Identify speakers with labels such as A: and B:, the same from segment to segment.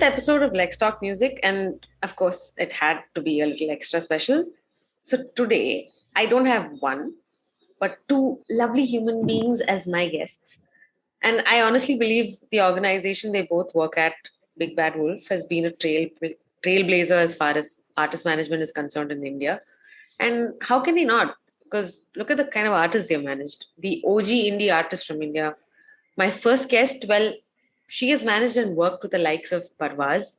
A: episode of Let's Talk Music, and of course, it had to be a little extra special. So today, I don't have one, but two lovely human beings as my guests. And I honestly believe the organization they both work at, Big Bad Wolf, has been a trailblazer as far as artist management is concerned in India. And how can they not? Because look at the kind of artists they've managed. The OG indie artist from India. My first guest, well, she has managed and worked with the likes of Parvaz.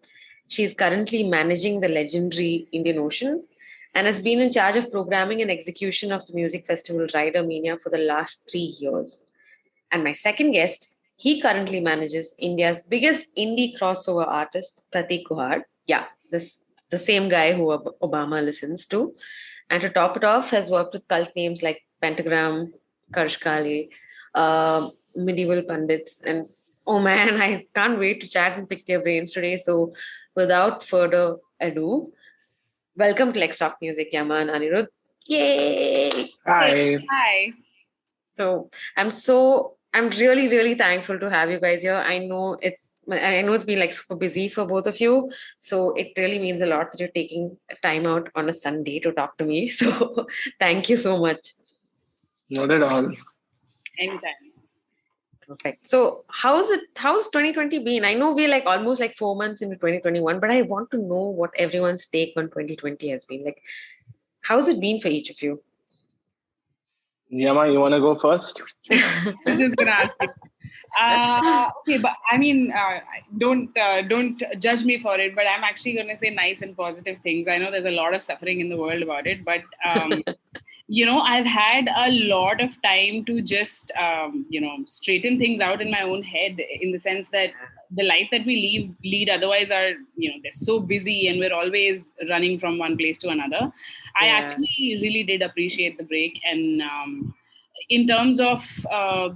A: She is currently managing the legendary Indian Ocean and has been in charge of programming and execution of the music festival Rider Mania for the last 3 years. And my second guest, he currently manages India's biggest indie crossover artist, Pratik Kuhad. Yeah, this the same guy who Obama listens to. And to top it off, has worked with cult names like Pentagram, Karshkali, Medieval Pundits, and oh man, I can't wait to chat and pick their brains today. So without further ado, welcome to Let's Talk Music, Yama and Anirudh. Yay!
B: Hi.
C: Hi.
A: So I'm really, really thankful to have you guys here. I know it's been like super busy for both of you. So it really means a lot that you're taking time out on a Sunday to talk to me. So thank you so much.
B: Not at all.
C: Anytime.
A: Perfect. So how's 2020 been? I know we're like almost like 4 months into 2021, but I want to know what everyone's take on 2020 has been. Like, how's it been for each of you?
B: Yama, you want to go first?
C: I was just gonna ask you. Okay, but I mean, don't judge me for it. But I'm actually gonna say nice and positive things. I know there's a lot of suffering in the world about it, but I've had a lot of time to just straighten things out in my own head. In the sense that the life that we lead otherwise are they're so busy and we're always running from one place to another. I actually really did appreciate the break and. In terms of, I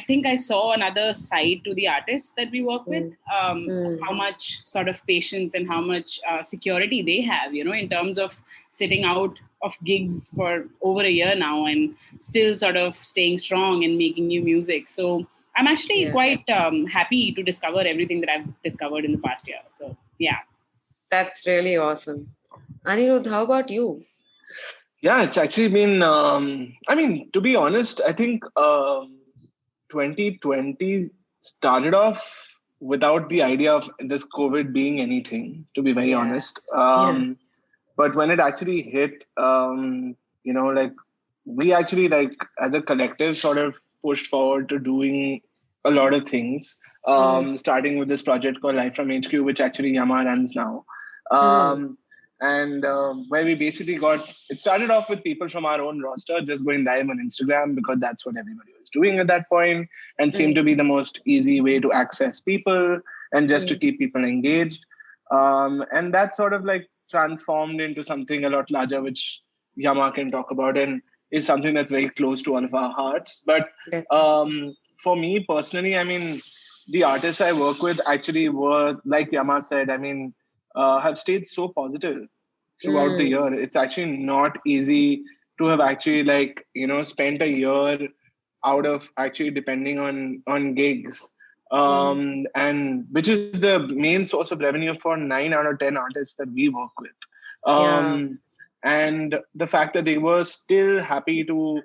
C: think I saw another side to the artists that we work with, how much sort of patience and how much security they have, in terms of sitting out of gigs for over a year now and still sort of staying strong and making new music. So I'm actually quite happy to discover everything that I've discovered in the past year. So, yeah.
A: That's really awesome. Anirudh, how about you?
B: Yeah, it's actually been, to be honest, I think 2020 started off without the idea of this COVID being anything, to be very honest. But when it actually hit, we actually as a collective sort of pushed forward to doing a lot of things, starting with this project called Live from HQ, which actually Yama runs now. And where we basically it started off with people from our own roster just going live on Instagram because that's what everybody was doing at that point and seemed to be the most easy way to access people and just to keep people engaged. And that sort of transformed into something a lot larger, which Yama can talk about and is something that's very close to all of our hearts. But for me personally, the artists I work with actually were, like Yama said, have stayed so positive throughout the year. It's actually not easy to have actually spent a year out of actually depending on gigs, and which is the main source of revenue for 9 out of 10 artists that we work with. And the fact that they were still happy to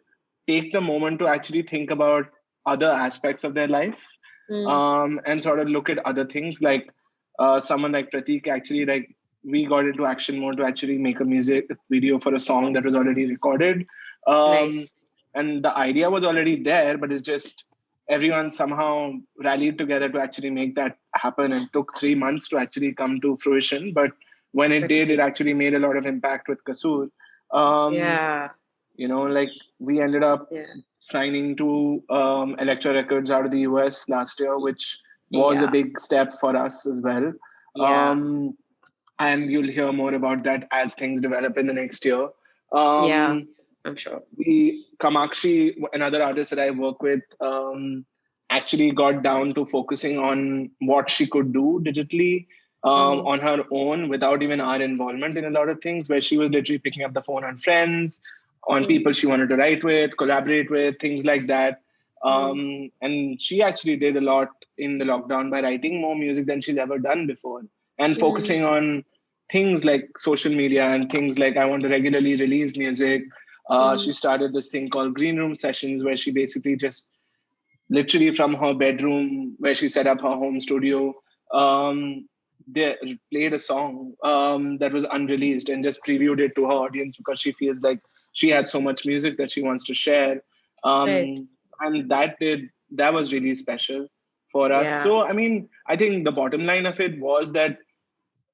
B: take the moment to actually think about other aspects of their life, and sort of look at other things like someone like Pratik actually we got into action mode to actually make a music video for a song that was already recorded.
A: Nice.
B: And the idea was already there, but it's just everyone somehow rallied together to actually make that happen and took 3 months to actually come to fruition. But when it did, it actually made a lot of impact with Kasoor. We ended up signing to Elektra Records out of the US last year, which was a big step for us as well. And you'll hear more about that as things develop in the next year.
A: I'm sure.
B: Kamakshi, another artist that I work with, actually got down to focusing on what she could do digitally on her own without even our involvement in a lot of things, where she was literally picking up the phone on friends, on people she wanted to write with, collaborate with, things like that. And she actually did a lot in the lockdown by writing more music than she's ever done before. and focusing on things like social media and things like I want to regularly release music. She started this thing called Green Room Sessions, where she basically just literally from her bedroom where she set up her home studio, they played a song that was unreleased and just previewed it to her audience because she feels like she had so much music that she wants to share.
A: Right.
B: And that was really special for us.
A: Yeah.
B: So I mean, I think the bottom line of it was that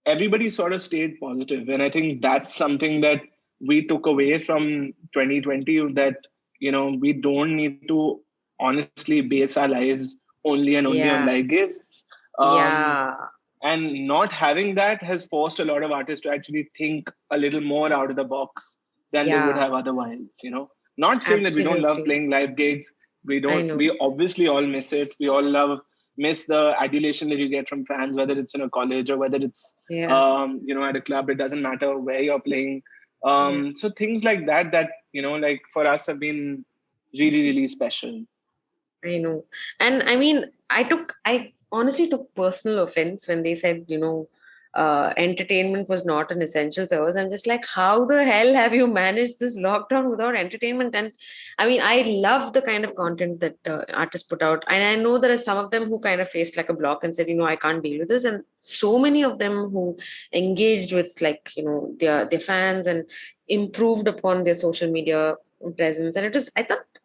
B: everybody sort of stayed positive, and I think that's something that we took away from 2020, that we don't need to honestly base our lives only on
A: Yeah.
B: live gigs. um,
A: Yeah.
B: and not having that has forced a lot of artists to actually think a little more out of the box than they would
A: Yeah.
B: have otherwise. Not saying that we don't love
A: Absolutely.
B: playing live gigs.
A: I know.
B: We obviously all miss it. We all miss the adulation that you get from fans, whether it's in a college or whether it's
A: Yeah.
B: at a club. It doesn't matter where you're playing.
A: Yeah.
B: So things like that like for us have been really, really special.
A: I know. And I mean, I honestly took personal offense when they said, entertainment was not an essential service. I'm just like, how the hell have you managed this lockdown without entertainment? And I mean, I love the kind of content that artists put out. And I know there are some of them who kind of faced like a block and said, I can't deal with this. And so many of them who engaged with like, their fans and improved upon their social media presence. And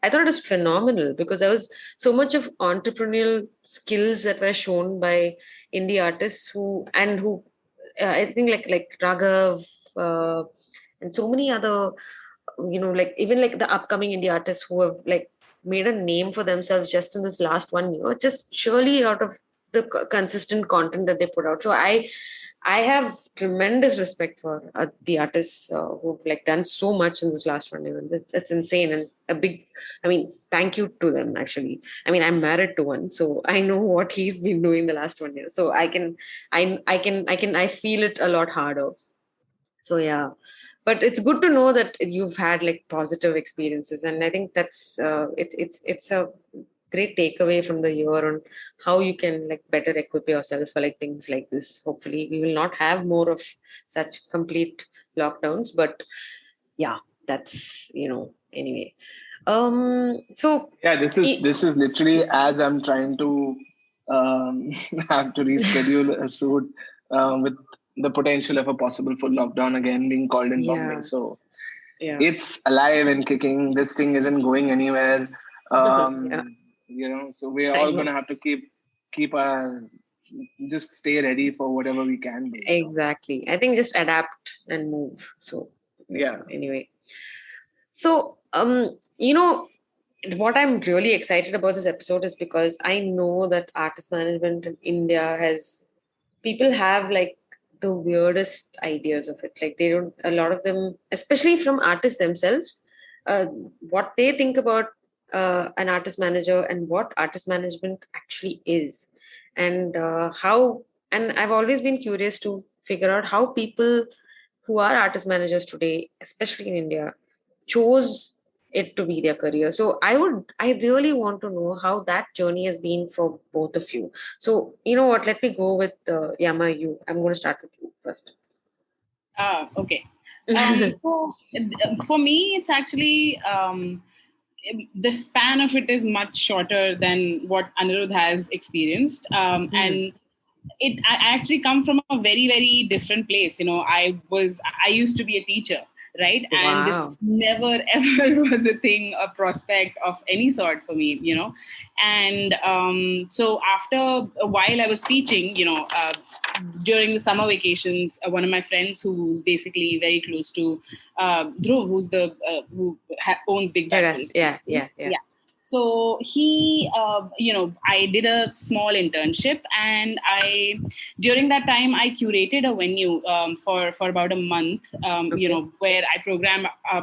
A: I thought it was phenomenal because there was so much of entrepreneurial skills that were shown by indie artists who I think like Raghav and so many other like even like the upcoming indie artists who have like made a name for themselves just in this last 1 year, just surely out of the consistent content that they put out. So I have tremendous respect for the artists who've like done so much in this last 1 year. That's insane, and a big. I mean, thank you to them. Actually, I mean, I'm married to one, so I know what he's been doing the last 1 year. So I feel it a lot harder. So yeah, but it's good to know that you've had like positive experiences, and I think that's it's a great takeaway from the year on how you can like better equip yourself for like things like this. Hopefully we will not have more of such complete lockdowns, but yeah, that's anyway. So
B: Yeah, this is
A: it,
B: this is literally as I'm trying to have to reschedule a shoot with the potential of a possible full lockdown again being called in Bombay.
A: yeah,
B: So
A: yeah.
B: it's alive and kicking. This thing isn't going anywhere.
A: Yeah,
B: So we're
A: I
B: all
A: know.
B: gonna have to keep our just stay ready for whatever we can do.
A: Exactly. I think just adapt and move. So yeah,
B: Yeah.
A: anyway. So what I'm really excited about this episode is because I know that artist management in India has people have like the weirdest ideas of it. Like they don't a lot of them, especially from artists themselves, uh, what they think about an artist manager and what artist management actually is, and how. And I've always been curious to figure out how people who are artist managers today, especially in India, chose it to be their career. So I really want to know how that journey has been for both of you. So you know what? Let me go with Yama. I'm going to start with you first.
C: Okay. For me, it's actually the span of it is much shorter than what Anirudh has experienced,
A: Hmm.
C: and I actually come from a very, very different place. I used to be a teacher, right? And this
A: Wow.
C: never ever was a thing, a prospect of any sort for me. And so after a while I was teaching, during the summer vacations, one of my friends who's basically very close to Dhruv, who's the owns Big Bad Wolf.
A: Jagas. Yeah. Yeah. Yeah.
C: Yeah. So he, I did a small internship, and during that time, I curated a venue for about a month,
A: Okay.
C: where I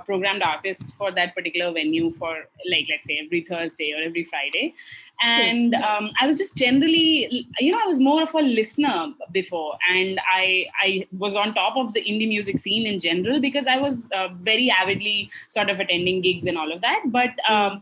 C: programmed artists for that particular venue for, like, let's say every Thursday or every Friday.
A: Hmm.
C: And I was just generally, I was more of a listener before, and I was on top of the indie music scene in general because I was very avidly sort of attending gigs and all of that. But
A: Hmm.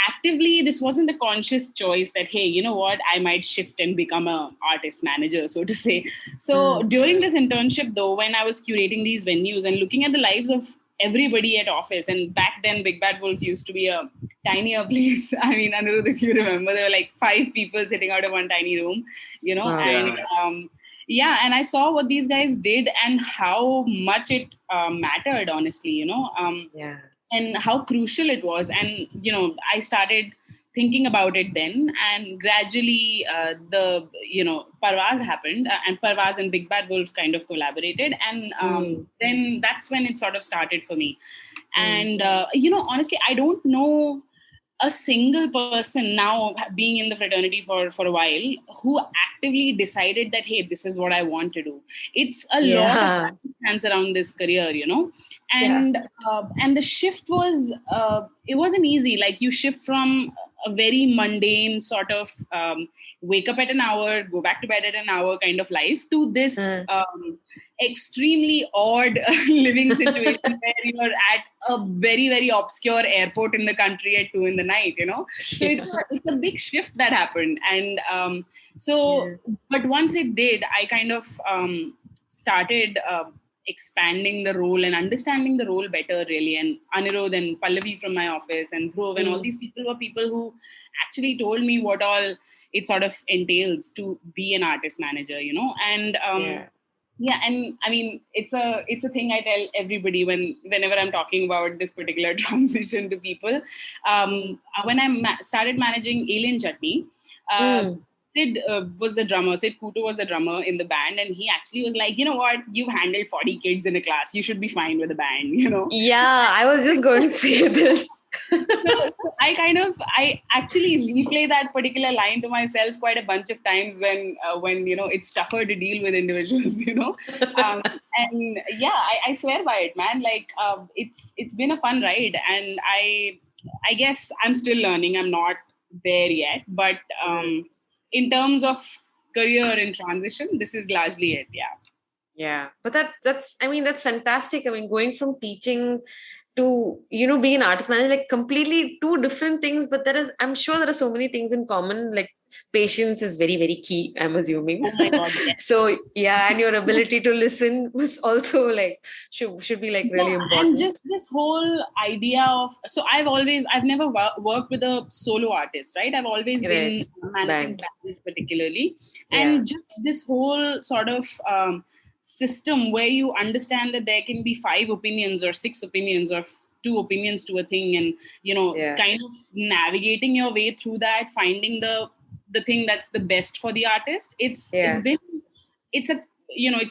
C: actively, this wasn't a conscious choice that, hey, you know what, I might shift and become a artist manager, so to say. So during this internship, though, when I was curating these venues and looking at the lives of everybody at office, and back then Big Bad Wolf used to be a tinier place. I mean, Anirudh, if you remember, there were like 5 people sitting out of one tiny room, you know.
A: Wow.
C: And yeah, and I saw what these guys did and how much it mattered, honestly, you know.
A: Yeah.
C: And how crucial it was. And, you know, I started thinking about it then, and gradually the, you know, Parvaz happened, and Parvaz and Big Bad Wolf kind of collaborated. And then that's when it sort of started for me. And, you know, honestly, I don't know a single person now, being in the fraternity for a while, who actively decided that, hey, this is what I want to do. It's a lot of plans around this career, you know. And and the shift was it wasn't easy. Like, you shift from a very mundane sort of wake up at an hour, go back to bed at an hour kind of life, to this extremely odd living situation where you're at a very, very obscure airport in the country at 2 a.m, you know. So it's a big shift that happened. And but once it did, I kind of started expanding the role and understanding the role better, really. And Anirudh and Pallavi from my office and Dhruv and all these people were people who actually told me what all it sort of entails to be an artist manager, you know. And yeah, and I mean, it's a thing I tell everybody whenever I'm talking about this particular transition to people. When I started managing Alien Chutney, Sid was the drummer. Sid Kutu was the drummer in the band, and he actually was like, you know what, you've handled 40 kids in a class. You should be fine with the band, you know.
A: Yeah, I was just going to say this.
C: So I actually replay that particular line to myself quite a bunch of times when you know, it's tougher to deal with individuals, you know. And yeah, I swear by it, man. Like, it's been a fun ride, and I guess I'm still learning. I'm not there yet, but in terms of career and transition, this is largely it.
A: Yeah, but that's I mean, that's fantastic. I mean, going from teaching to, you know, being an artist manager, like completely two different things, but I'm sure there are so many things in common. Like, patience is very, very key, I'm assuming.
C: Oh my God, yes.
A: So yeah, and your ability to listen was also like should be like really important.
C: And just this whole idea of, so I've never worked with a solo artist, right? I've always been managing bands particularly. And just this whole sort of system where you understand that there can be 5 opinions or 6 opinions or 2 opinions to a thing, and, you know, kind of navigating your way through that, finding the thing that's the best for the artist. It's a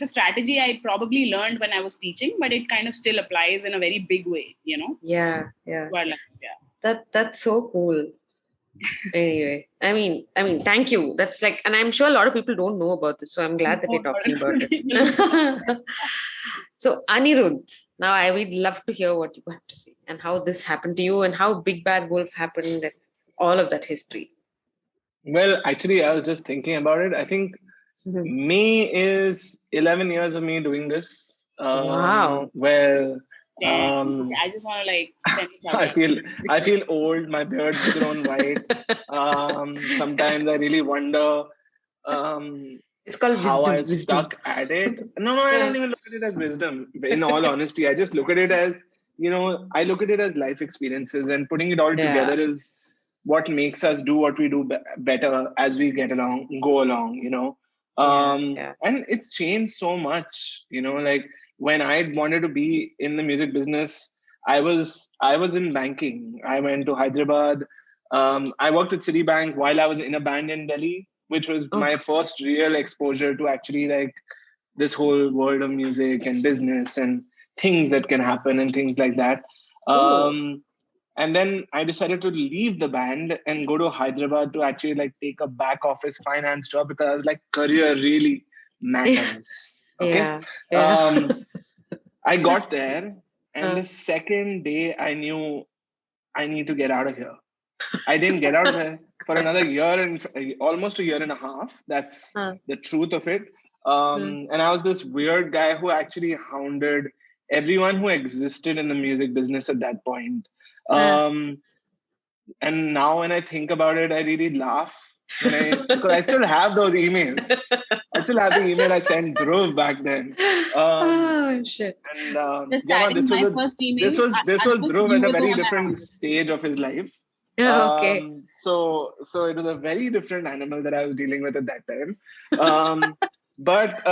C: strategy I probably learned when I was teaching, but it kind of still applies in a very big way, you know.
A: That's so cool. Anyway, I mean, thank you. That's like, and I'm sure a lot of people don't know about this, so I'm glad that we're talking about it. So, Anirudh, now I would love to hear what you have to say and how this happened to you and how Big Bad Wolf happened and all of that history.
B: Well, actually, I was just thinking about it. I think May is 11 years of me doing this.
A: Wow.
B: Well,
C: I just want to like
B: I feel old. My beard's grown white. Sometimes I really wonder
A: it's called
B: how
A: wisdom,
B: I stuck at it. No, I don't even look at it as wisdom. In all honesty, I just look at it as, you know, I look at it as life experiences, and putting it all together is what makes us do what we do better as we go along, you know. And it's changed so much, you know. Like, when I wanted to be in the music business, I was in banking. I went to Hyderabad. I worked at Citibank while I was in a band in Delhi, which was my first real exposure to actually like this whole world of music and business and things that can happen and things like that. And then I decided to leave the band and go to Hyderabad to actually like take a back office finance job, because I was like, career really matters. Okay. I got there, and the second day I knew I need to get out of here. I didn't get out of here for another year and almost a year and a half. That's the truth of it. And I was this weird guy who actually hounded everyone who existed in the music business at that point. And now when I think about it, I really laugh because I still have those emails. I still have the email I sent Dhruv back then. Um,
A: Oh shit.
B: and
C: Just
B: yeah, man,
C: adding my first email.
B: this was
C: Anirudh,
B: Dhruv
C: you
B: at a
C: were the
B: very
C: one I
B: different
C: added.
B: stage of his life.
A: Okay.
B: So it was a very different animal that I was dealing with at that time. Um, but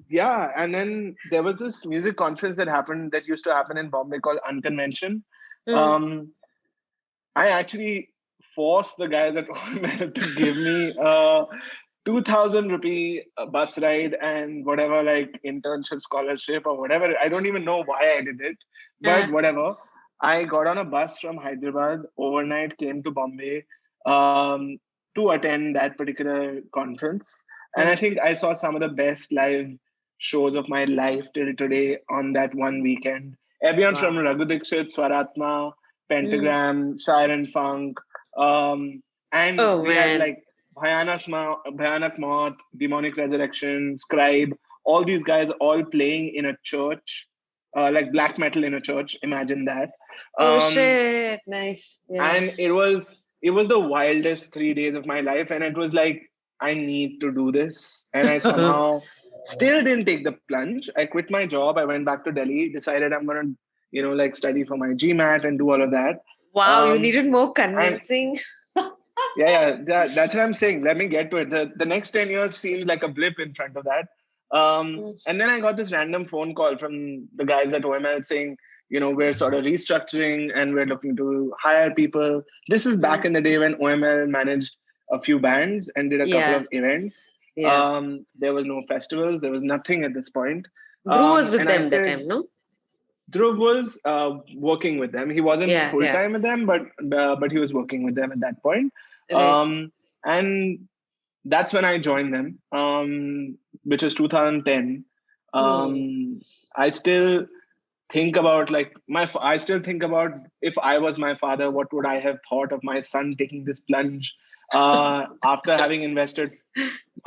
B: yeah, and then there was this music conference that used to happen in Bombay called Unconvention.
A: Mm.
B: Um, I actually forced the guys at OML to give me 2,000 rupee bus ride and whatever, like internship scholarship or whatever. I don't even know why I did it, but
A: Uh,
B: whatever. I got on a bus from Hyderabad overnight, came to Bombay um, to attend that particular conference. And I
A: mm.
B: think I saw some of the best live shows of my life till today on that one weekend. Everyone from
A: Wow.
B: Raghu Dixit, Swaratma,
A: Mm.
B: Pentagram, Siren Funk, and
A: Oh
B: we had
A: man.
B: like Bhayanak Moth, Demonic Resurrection, Scribe, all these guys all playing in a church, like black metal in a church. Imagine that.
A: Oh
B: Um,
A: shit. Nice. Yeah.
B: and it was the wildest 3 days of my life, and it was like I need to do this, and I somehow still didn't take the plunge. I quit my job. I went back to Delhi, decided I'm gonna like study for my GMAT and do all of that.
A: Wow, you
B: um,
A: needed more
B: and
A: convincing.
B: that's what I'm saying. Let me get to it. The next 10 years seems like a blip in front of that.
A: Mm.
B: And then I got this random phone call from the guys at OML saying, we're sort of restructuring and we're looking to hire people. This is back
A: Mm.
B: in the day when OML managed a few bands and did a couple
A: Yeah.
B: of events.
A: Yeah.
B: There was no festivals, there was nothing at this point.
A: Dhruv was with
B: And I
A: them that
B: said,
A: time, no?
B: Dhruv was working with them. He wasn't
A: Yeah,
B: full
A: yeah.
B: time with them, but he was working with them at that point.
A: Right.
B: And that's when I joined them, which was 2010.
A: Hmm.
B: I still think about I still think about if I was my father, what would I have thought of my son taking this plunge after having invested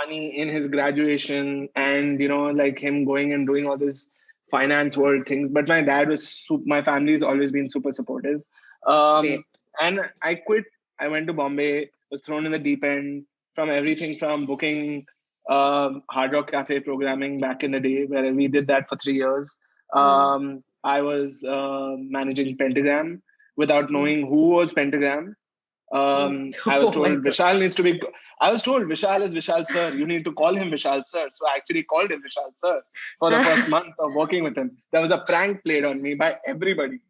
B: money in his graduation and like him going and doing all this finance world things. But my dad was my family's always been super supportive. um,
A: Great.
B: and I quit. I went to Bombay, was thrown in the deep end, from everything from booking Hard Rock Cafe programming back in the day where we did that for 3 years.
A: Hmm.
B: I was managing Pentagram without
A: Hmm.
B: knowing who was Pentagram.
A: Hmm.
B: I was
A: Oh my
B: told
A: god.
B: Vishal needs to be. I was told Vishal is Vishal sir. You need to call him Vishal sir. So I actually called him Vishal sir for the first month of working with him. There was a prank played on me by everybody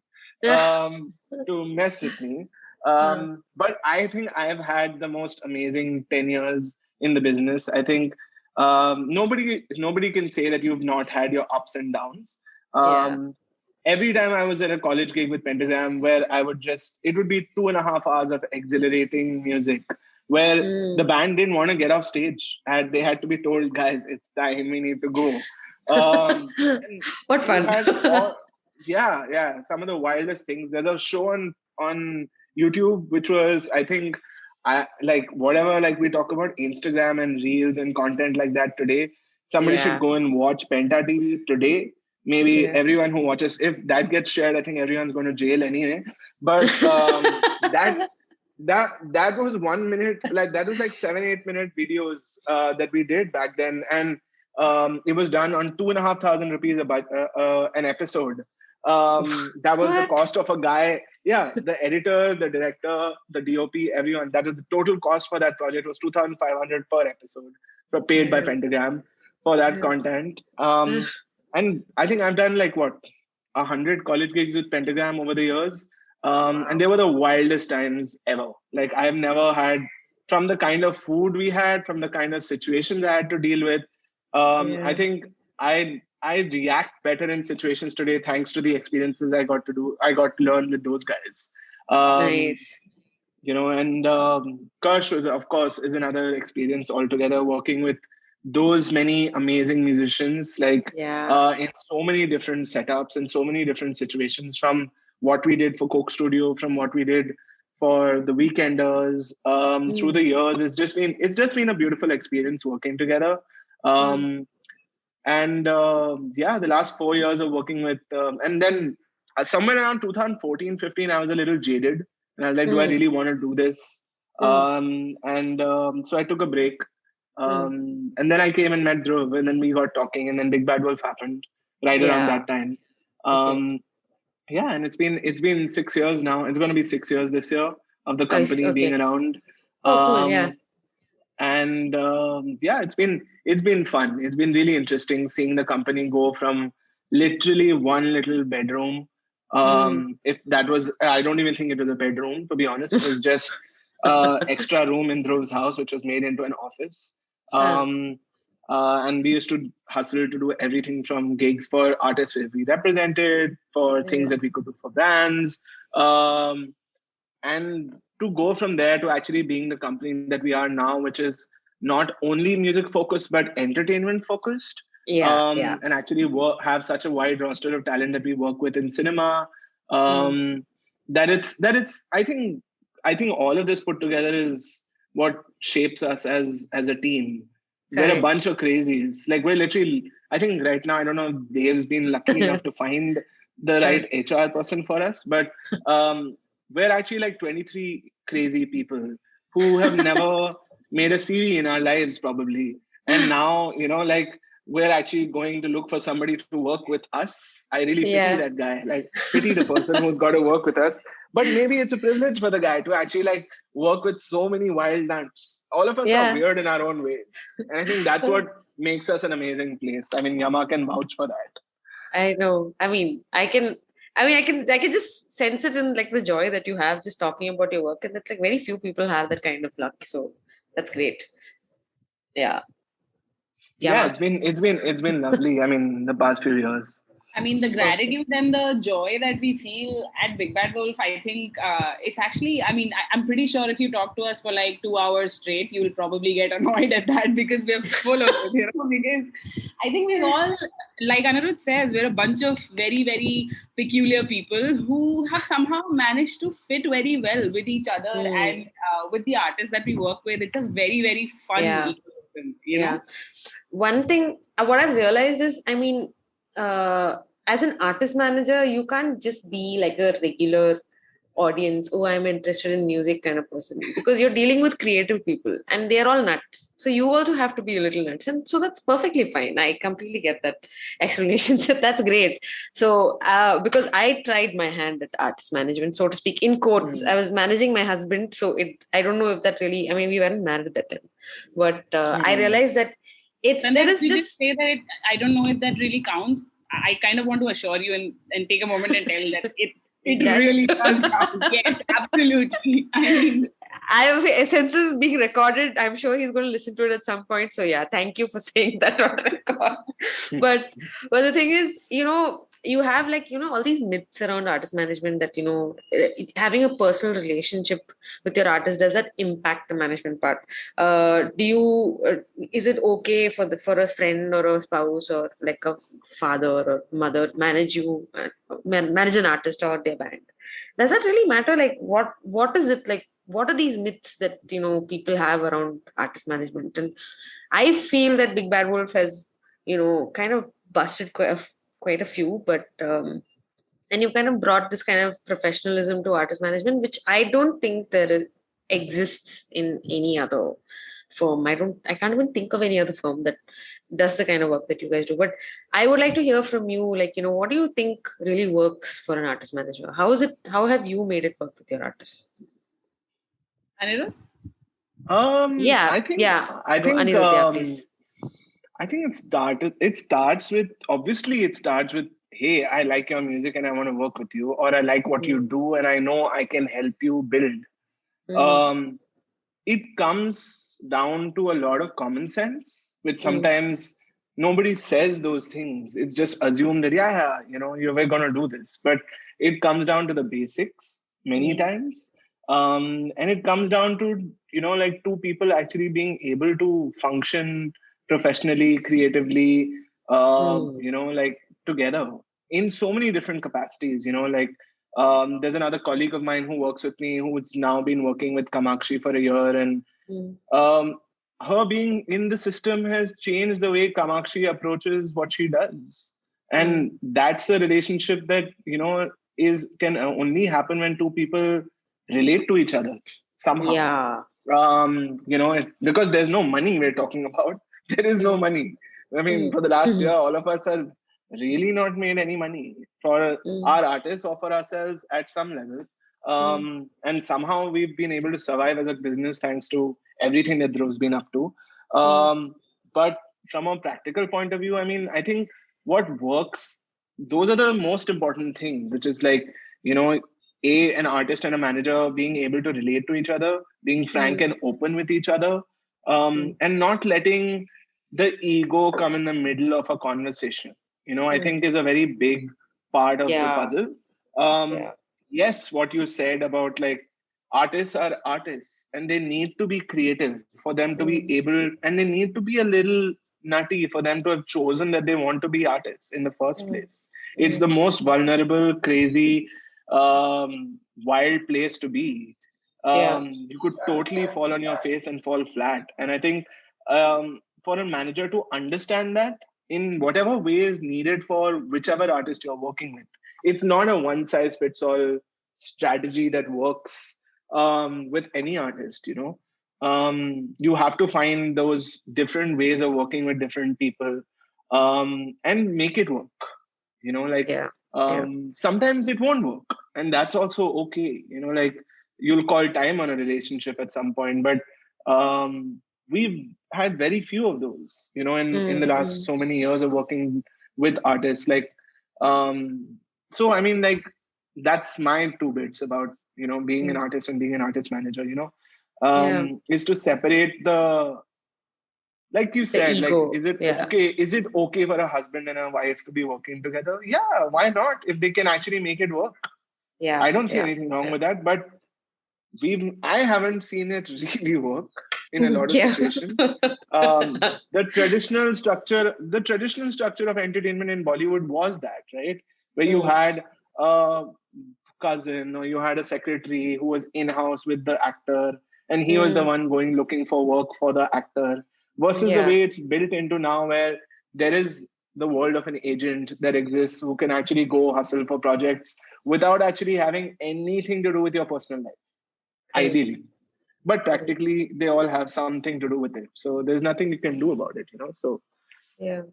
B: to mess with me. But I think I have had the most amazing 10 years in the business. I think nobody can say that you've not had your ups and downs.
A: Yeah.
B: Um, every time I was at a college gig with Pentagram, where it would be 2.5 hours of exhilarating music, where the
A: Mm.
B: band didn't want to get off stage, and they had to be told, guys, it's time, we need to go. And
A: What
B: we've
A: fun.
B: had yeah, some of the wildest things. There's a show on YouTube, which was, I think, I like whatever, like we talk about Instagram and reels and content like that today. Somebody should
A: Yeah.
B: go and watch Penta TV today. Maybe
A: Yeah.
B: everyone who watches, if that gets shared, I think everyone's going to jail anyway. But that was 1 minute, like that was like 7-8 minute videos that we did back then, and it was done on 2,500 rupees an episode. That was the
A: What?
B: cost of a guy. Yeah, the editor, the director, the DOP, everyone. That was the total cost for that project was 2,500 per episode, for paid by
A: Damn.
B: Pentagram for that
A: Damn.
B: content. And I think I've done like 100 college gigs with Pentagram over the years. And they
A: Wow.
B: were the wildest times ever. Like I've never had, from the kind of food we had, from the kind of situations I had to deal with. I
A: Yeah.
B: think I react better in situations today thanks to the experiences I got to learn with those guys. Um,
A: Nice.
B: and Kirsch was, of course, is another experience altogether, working with those many amazing musicians, like
A: Yeah.
B: in so many different setups and so many different situations, from what we did for Coke Studio, from what we did for the Weekenders, through
A: Mm.
B: the years. It's just been a beautiful experience working together.
A: Mm.
B: Um, and yeah, the last 4 years of working with, and then somewhere around 2014, 15, I was a little jaded. And I was like, do I really want to do this?
A: Mm.
B: So I took a break.
A: Mm.
B: And then I came and met Dhruv, and then we got talking, and then Big Bad Wolf happened right around
A: Yeah.
B: that time.
A: Okay.
B: Yeah, and it's been 6 years now. It's going to be 6 years this year of the company being
A: Okay.
B: around.
A: Oh, cool. Yeah.
B: Um, and Yeah, it's been fun. It's been really interesting seeing the company go from literally one little bedroom.
A: Mm.
B: If that was, I don't even think it was a bedroom, to be honest. It was just extra room in Dhruv's house, which was made into an office.
A: Huh.
B: And we used to hustle to do everything from gigs for artists we represented, for things
A: Yeah.
B: that we could do for brands. Um, and to go from there to actually being the company that we are now, which is not only music focused but entertainment focused,
A: Yeah. Yeah.
B: and actually have such a wide roster of talent that we work with in cinema,
A: Mm.
B: that it's I think all of this put together is what shapes us as a team. We're a
A: Correct.
B: bunch of crazies. Like, we're literally, I think right now, I don't know if Dave's been lucky enough to find the
A: Huh.
B: right HR person for us, but um, we're actually like 23 crazy people who have never made a CV in our lives, probably. And now, like, we're actually going to look for somebody to work with us. I really pity
A: Yeah.
B: that guy, like, pity the person who's got to work with us. But maybe it's a privilege for the guy to actually like work with so many wild nuts. All of us are
A: Yeah.
B: weird in our own ways. And I think that's what makes us an amazing place. I mean, Yama can vouch for that.
A: I know. I can just sense it in like the joy that you have just talking about your work. And that's like very few people have that kind of luck. So that's great. Yeah.
B: Yeah,
A: Yama.
B: it's been lovely. I mean, the past few years.
C: I mean, the
A: Okay.
C: gratitude and the joy that we feel at Big Bad Wolf, I think it's actually, I mean, I'm pretty sure if you talk to us for like 2 hours straight, you'll probably get annoyed at that because we're full of it, because I think we're all, like Anirudh says, we're a bunch of very, very peculiar people who have somehow managed to fit very well with each other
A: Hmm.
C: and with the artists that we work with. It's a very, very fun
A: Yeah.
C: ecosystem.
A: Yeah. One thing, what I've realized is, uh, as an artist manager, you can't just be like a regular audience, oh, I'm interested in music kind of person, because you're dealing with creative people and they're all nuts. So you also have to be a little nuts. And so that's perfectly fine. I completely get that explanation. So that's great. So, because I tried my hand at artist management, so to speak, in quotes,
B: Hmm.
A: I was managing my husband. So I don't know if that really, we weren't married at that time, but I
B: Hmm.
A: realized that there
C: Sandesh,
A: is
C: we just
A: just
C: say that I don't know if that really counts. I kind of want to assure you and take a moment and tell that it
A: it does.
C: really does count. Yes, absolutely. I mean,
A: I have senses being recorded. I'm sure he's going to listen to it at some point. So yeah, thank you for saying that on record. But the thing is, you have like all these myths around artist management that having a personal relationship with your artist, does that impact the management part? Do you is it okay for a friend or a spouse or like a father or mother manage an artist or their band? Does that really matter? Like, what is it like? What are these myths that people have around artist management? And I feel that Big Bad Wolf has kind of busted quite a few, but and you kind of brought this kind of professionalism to artist management, which I don't think exists in any other firm. I can't even think of any other firm that does the kind of work that you guys do. But I would like to hear from you, like, what do you think really works for an artist manager? How have you made it work with your artists?
C: Anirudh?
A: Yeah,
B: I think
A: yeah.
B: I
A: Go,
B: think
A: Anirudh, yeah, please.
B: I think it starts with, hey, I like your music and I want to work with you, or I like what you
A: Mm,
B: do and I know I can help you build.
A: mm,
B: Um, it comes down to a lot of common sense, which
A: mm,
B: sometimes nobody says those things. It's just assumed that, yeah, we're going to do this. But it comes down to the basics many
A: mm,
B: times. And it comes down to, like, two people actually being able to function professionally, creatively,
A: mm,
B: like, together in so many different capacities, like, there's another colleague of mine who works with me who's now been working with Kamakshi for a year, and
A: mm,
B: um, her being in the system has changed the way Kamakshi approaches what she does,
A: mm,
B: and that's a relationship that is can only happen when two people relate to each other somehow.
A: Yeah.
B: Because there's no money we're talking about. There is no money. I mean, for the last year, all of us have really not made any money. For our artists, offer ourselves at some level. And somehow we've been able to survive as a business thanks to everything that Dhruv's been up to. But from a practical point of view, I mean, I think what works, those are the most important things, which is like, an artist and a manager being able to relate to each other, being frank and open with each other, and not letting the ego come in the middle of a conversation, I think is a very big part of the
A: Yeah.
B: puzzle. Yes, what you said about like artists are artists and they need to be creative for them to be able, and they need to be a little nutty for them to have chosen that they want to be artists in the first place. It's the most vulnerable, crazy, wild place to be. You could totally fall on your face and fall flat. And I think for a manager to understand that in whatever way is needed for whichever artist you're working with, it's not a one size fits all strategy that works with any artist. You have to find those different ways of working with different people, and make it work. Sometimes it won't work, and that's also okay. Like you'll call time on a relationship at some point, but we've had very few of those, in the last so many years of working with artists. Like, so I mean, like that's my two bits about being an artist and being an artist manager. Is to separate the, like you said, like
A: ego.
B: is it okay for a husband and a wife to be working together? Yeah, why not, if they can actually make it work? I don't see anything wrong with that, but I haven't seen it really work in a lot of situations. The traditional structure of entertainment in Bollywood was that, right, where you had a cousin or you had a secretary who was in-house with the actor, and he was the one going looking for work for the actor, versus the way it's built into now, where there is the world of an agent that exists who can actually go hustle for projects without actually having anything to do with your personal life, ideally. But practically, they all have something to do with it. So there's nothing you can do about it, So yeah,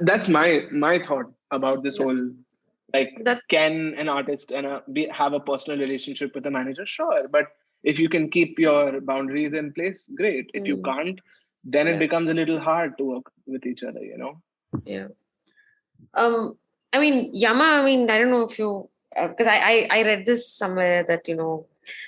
B: that's my thought about this whole, like, can an artist and have a personal relationship with a manager? Sure, but if you can keep your boundaries in place, great. If you can't, then it becomes a little hard to work with each other,
A: Yeah. I mean, Yama, I don't know if you, because I read this somewhere that,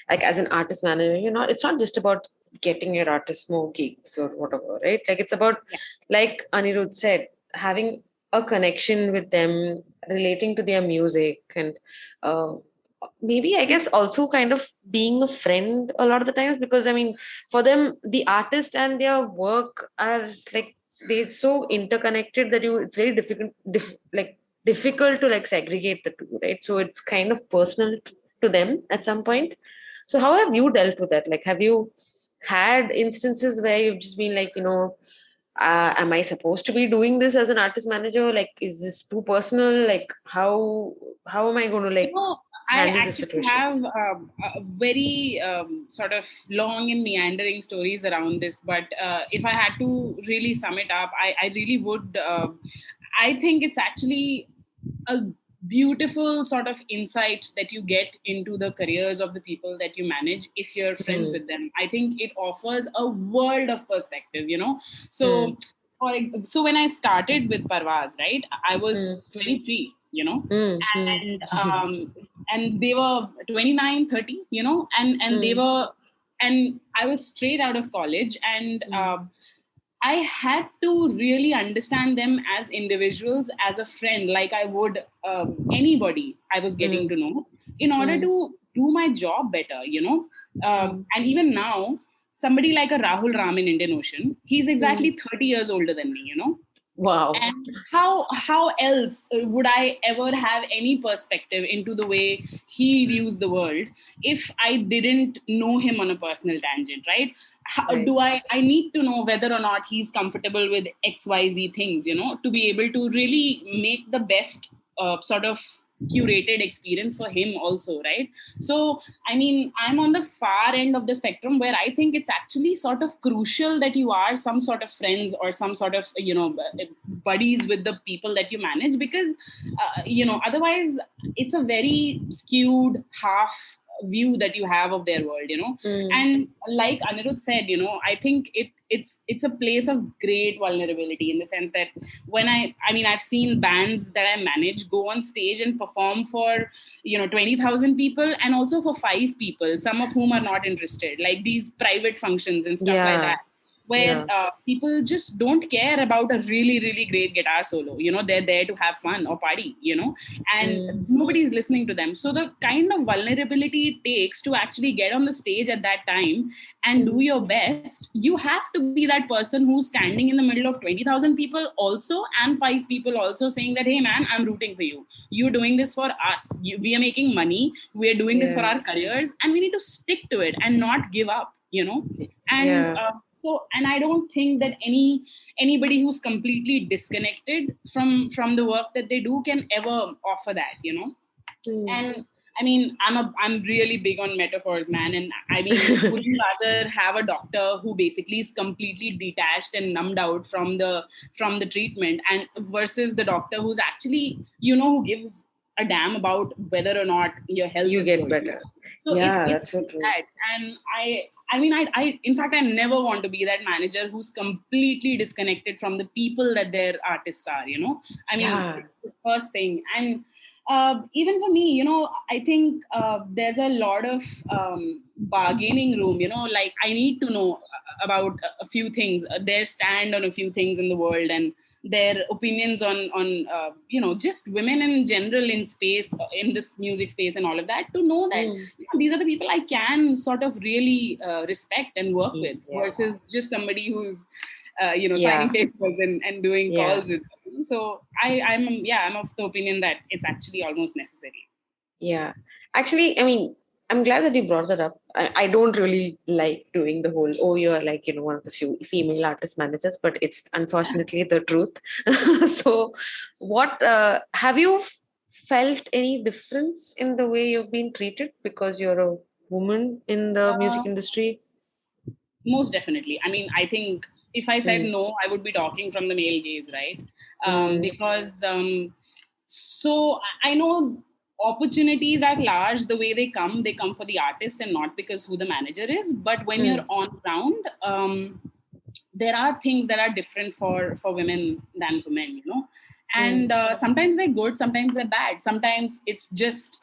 A: like as an artist manager, it's not just about getting your artists more gigs or whatever, right? Like it's about, like Anirudh said, having a connection with them, relating to their music, and maybe I guess also kind of being a friend a lot of the times, because for them, the artist and their work are like, they're so interconnected that it's very difficult to like segregate the two, right? So it's kind of personal to them at some point. So how have you dealt with that? Like, have you had instances where you've just been like, am I supposed to be doing this as an artist manager? Like, is this too personal? Like, how am I going to like
C: I
A: handle this
C: actually
A: situation?
C: have a very sort of long and meandering stories around this. But if I had to really sum it up, I really would. I think it's actually a beautiful sort of insight that you get into the careers of the people that you manage if you're friends with them. I think it offers a world of perspective, So, so when I started with Parvaz, right, I was 23, and they were 29, 30, and they were, and I was straight out of college, and I had to really understand them as individuals, as a friend, like I would anybody I was getting to know, in order to do my job better, And even now, somebody like a Rahul Ram in Indian Ocean, he's exactly 30 years older than me,
A: Wow.
C: And how else would I ever have any perspective into the way he views the world if I didn't know him on a personal tangent, right? Do I need to know whether or not he's comfortable with XYZ things, to be able to really make the best sort of curated experience for him also, right? So I mean, I'm on the far end of the spectrum where I think it's actually sort of crucial that you are some sort of friends or some sort of buddies with the people that you manage, because otherwise it's a very skewed half view that you have of their world, and like Anirudh said, I think it's a place of great vulnerability, in the sense that when I've seen bands that I manage go on stage and perform for 20,000 people, and also for 5 people, some of whom are not interested, like these private functions and stuff like that, where people just don't care about a really, really great guitar solo. They're there to have fun or party, and nobody's listening to them. So the kind of vulnerability it takes to actually get on the stage at that time and do your best, you have to be that person who's standing in the middle of 20,000 people also, and 5 people also, saying that, hey man, I'm rooting for you. You're doing this for us. We are making money. We're doing this for our careers, and we need to stick to it and not give up, and and I don't think that anybody who's completely disconnected from the work that they do can ever offer that, And I mean, I'm really big on metaphors, man. And I mean, would you rather have a doctor who basically is completely detached and numbed out from the treatment, and versus the doctor who's actually, who gives a damn about whether or not your health
A: you
C: is
A: get
C: good.
A: better.
C: So it's
A: so true.
C: that. And I in fact, I never want to be that manager who's completely disconnected from the people that their artists are, I mean, it's the first thing. And even for me, I think there's a lot of bargaining room, like I need to know about a few things, their stand on a few things in the world, and their opinions on just women in general in space, in this music space and all of that, to know that these are the people I can sort of really respect and work with, versus just somebody who's signing papers and doing calls with them. So I'm of the opinion that it's actually almost necessary.
A: Yeah, actually, I mean, I'm glad that you brought that up. I don't really like doing the whole, oh, you're like, one of the few female artist managers, but it's unfortunately the truth. So what, have you felt any difference in the way you've been treated because you're a woman in the music industry?
C: Most definitely. I mean, I think if I said no, I would be talking from the male gaze, right? Because so I know opportunities at large, the way they come for the artist and not because who the manager is. But when you're on ground, there are things that are different for women than for men, and sometimes they're good, sometimes they're bad. Sometimes it's just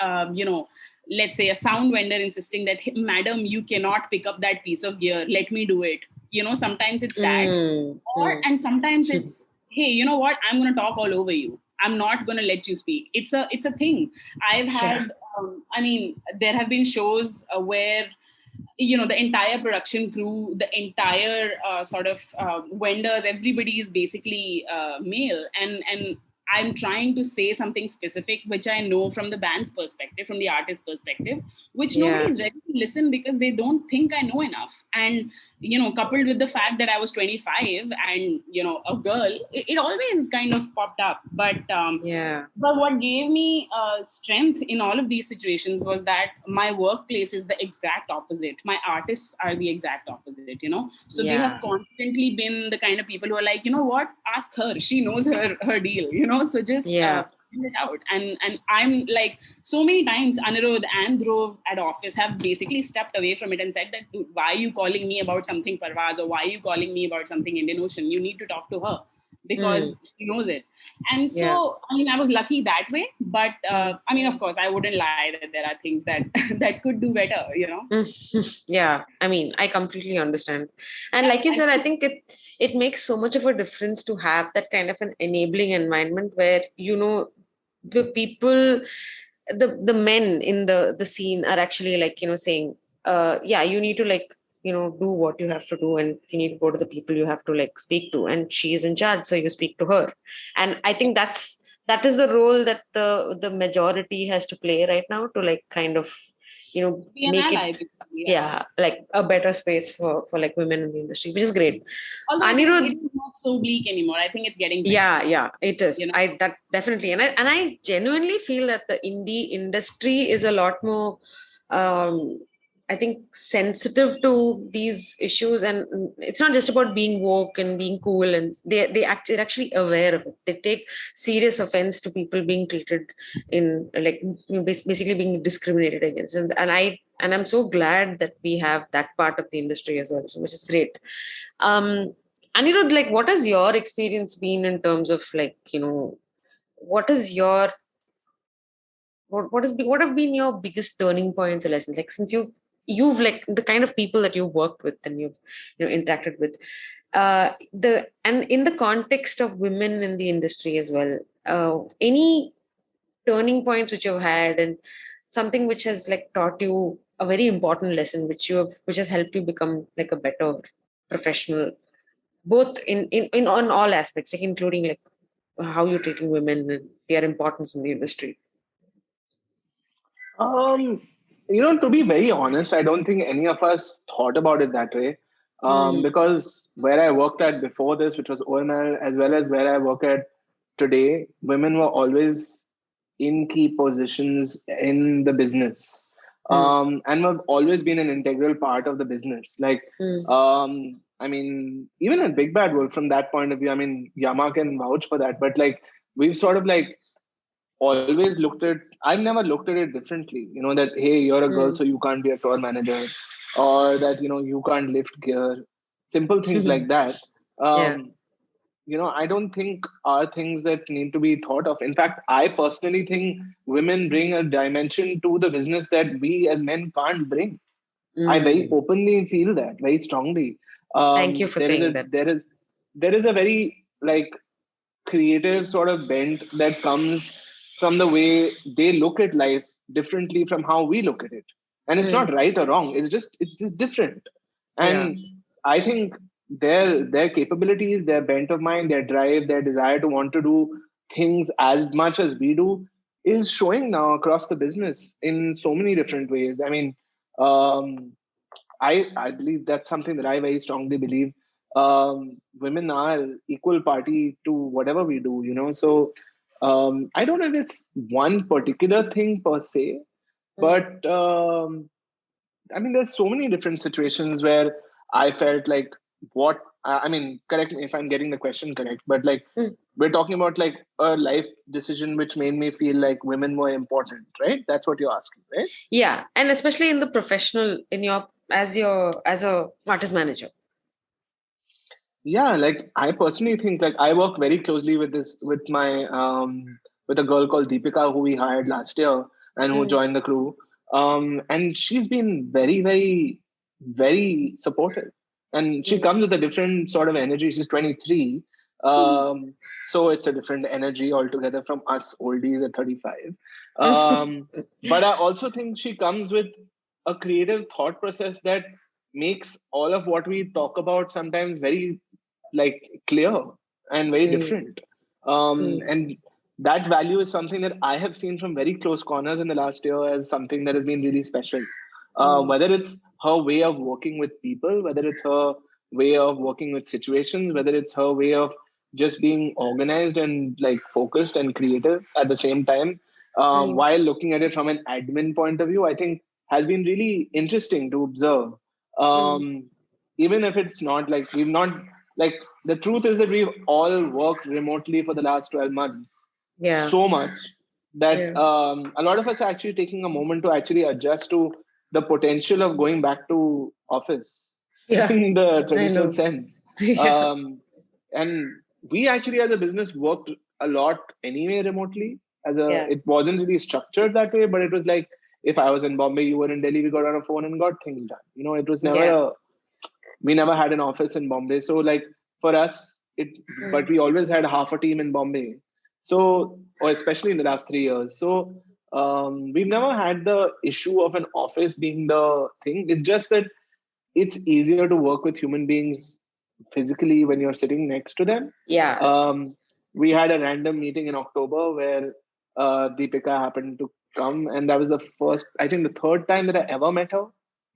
C: let's say a sound vendor insisting that, hey, madam, you cannot pick up that piece of gear, let me do it. Sometimes it's that, and sometimes it's, hey, you know what, I'm going to talk all over you, I'm not going to let you speak. It's a thing. I've had I mean, there have been shows where the entire production crew, the entire sort of vendors, everybody is basically male, and I'm trying to say something specific, which I know from the band's perspective, from the artist's perspective, which nobody is ready to listen because they don't think I know enough. And, coupled with the fact that I was 25 and, a girl, it always kind of popped up. But what gave me strength in all of these situations was that my workplace is the exact opposite. My artists are the exact opposite, So they have constantly been the kind of people who are like, you know what, ask her, she knows her deal, so just find it out. And I'm like, so many times Anirudh and Dhruv at office have basically stepped away from it and said that, dude, why are you calling me about something Parvaz, or why are you calling me about something Indian Ocean? You need to talk to her because she knows it. And so, I mean, I was lucky that way. But I mean, of course, I wouldn't lie that there are things that that could do better,
A: Yeah, I mean, I completely understand. And like you said, I think it makes so much of a difference to have that kind of an enabling environment where, the people, the men in the scene are actually like, saying, you need to like, do what you have to do, and you need to go to the people you have to like speak to, and she is in charge, so you speak to her. And I think that is the role that the majority has to play right now, to like kind of
C: Be an
A: make
C: ally,
A: it,
C: basically,
A: like a better space for like women in the industry, which is great.
C: Although
A: Anirudh,
C: it is not so bleak anymore. I think it's getting better.
A: yeah, it is. That definitely, and I genuinely feel that the indie industry is a lot more, um, I think, sensitive to these issues, and it's not just about being woke and being cool, and they're actually aware of it. They take serious offense to people being treated in like basically being discriminated against, and I'm so glad that we have that part of the industry as well, so, which is great. Um, Anirudh, like, what has your experience been in terms of like, what is your what have been your biggest turning points or lessons? Like, since you've like the kind of people that you've worked with and you've interacted with, the and in the context of women in the industry as well, any turning points which you've had and something which has like taught you a very important lesson which has helped you become like a better professional, both in on all aspects, like including like how you're treating women and their importance in the industry.
B: Um, to be very honest, I don't think any of us thought about it that way.
A: Mm,
B: Because where I worked at before this, which was OML, as well as where I work at today, women were always in key positions in the business.
A: mm,
B: And have always been an integral part of the business. Like,
A: mm,
B: I mean, even at Big Bad Wolf, from that point of view, I mean, Yama can vouch for that. But like, we've sort of like always looked at, I've never looked at it differently, that hey, you're a girl,
A: mm.
B: so you can't be a tour manager, or that you can't lift gear, simple things like that.
A: Yeah.
B: um I don't think are things that need to be thought of. In fact, I personally think women bring a dimension to the business that we as men can't bring. I very
A: Mm.
B: openly feel that very strongly.
A: Thank you for
B: There is
A: saying
B: a
A: that.
B: there is a very like creative sort of bent that comes from the way they look at life differently from how we look at it. And it's
A: Mm.
B: not right or wrong, it's just different.
A: Yeah.
B: And I think their capabilities, their bent of mind, their drive, their desire to want to do things as much as we do is showing now across the business in so many different ways. I mean, um, I believe that's something that I very strongly believe. Women are equal party to whatever we do. So I don't know if it's one particular thing per se,
A: Mm.
B: but I mean, there's so many different situations where I felt like I mean, correct me if I'm getting the question correct, but like
A: Mm.
B: we're talking about like a life decision which made me feel like women were important, right? That's what you're asking, right?
A: Yeah, and especially in the professional, in your as a artist manager.
B: Yeah, like I personally think like I work very closely with my with a girl called Deepika who we hired last year and who
A: Mm.
B: joined the crew. And she's been very, very, very supportive. And she
A: Mm.
B: comes with a different sort of energy. She's 23. So it's a different energy altogether from us oldies at 35. But I also think she comes with a creative thought process that makes all of what we talk about sometimes very like clear and very
A: Mm.
B: different.
A: Mm.
B: And that value is something that I have seen from very close corners in the last year as something that has been really special.
A: Mm.
B: Whether it's her way of working with people, whether it's her way of working with situations, whether it's her way of just being organized and like focused and creative at the same time,
A: Mm.
B: while looking at it from an admin point of view, I think has been really interesting to observe.
A: Mm.
B: Um, Even if it's not like we've not like the truth is that we've all worked remotely for the last 12 months
A: Yeah.
B: so much that
A: Yeah.
B: a lot of us are actually taking a moment to actually adjust to the potential of going back to office
A: Yeah.
B: in the
A: I
B: traditional
A: know.
B: sense.
A: Yeah.
B: And we actually as a business worked a lot anyway remotely.
A: Yeah.
B: It wasn't really structured that way, but it was like if I was in Bombay, you were in Delhi, we got on a phone and got things done. It was never
A: Yeah.
B: we never had an office in Bombay. So like for us, but
A: Mm.
B: we always had half a team in Bombay. So, or especially in the last 3 years. So we've never had the issue of an office being the thing. It's just that it's easier to work with human beings physically when you're sitting next to them.
A: Yeah, that's true.
B: We had a random meeting in October where Deepika happened to come, and that was the third time that I ever met her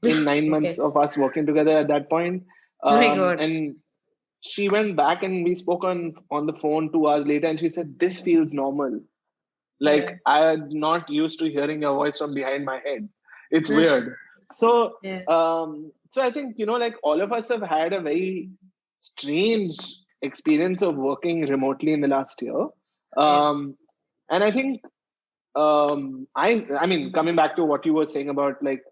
B: in 9 months
A: Okay.
B: of us working together at that point.
A: My God.
B: And she went back and we spoke on the phone 2 hours later, and she said, "This feels normal.
A: Yeah.
B: Like I'm not used to hearing your voice from behind my head. It's weird." So,
A: Yeah.
B: so I think like all of us have had a very strange experience of working remotely in the last year,
A: Yeah.
B: and I think I mean, coming back to what you were saying about like,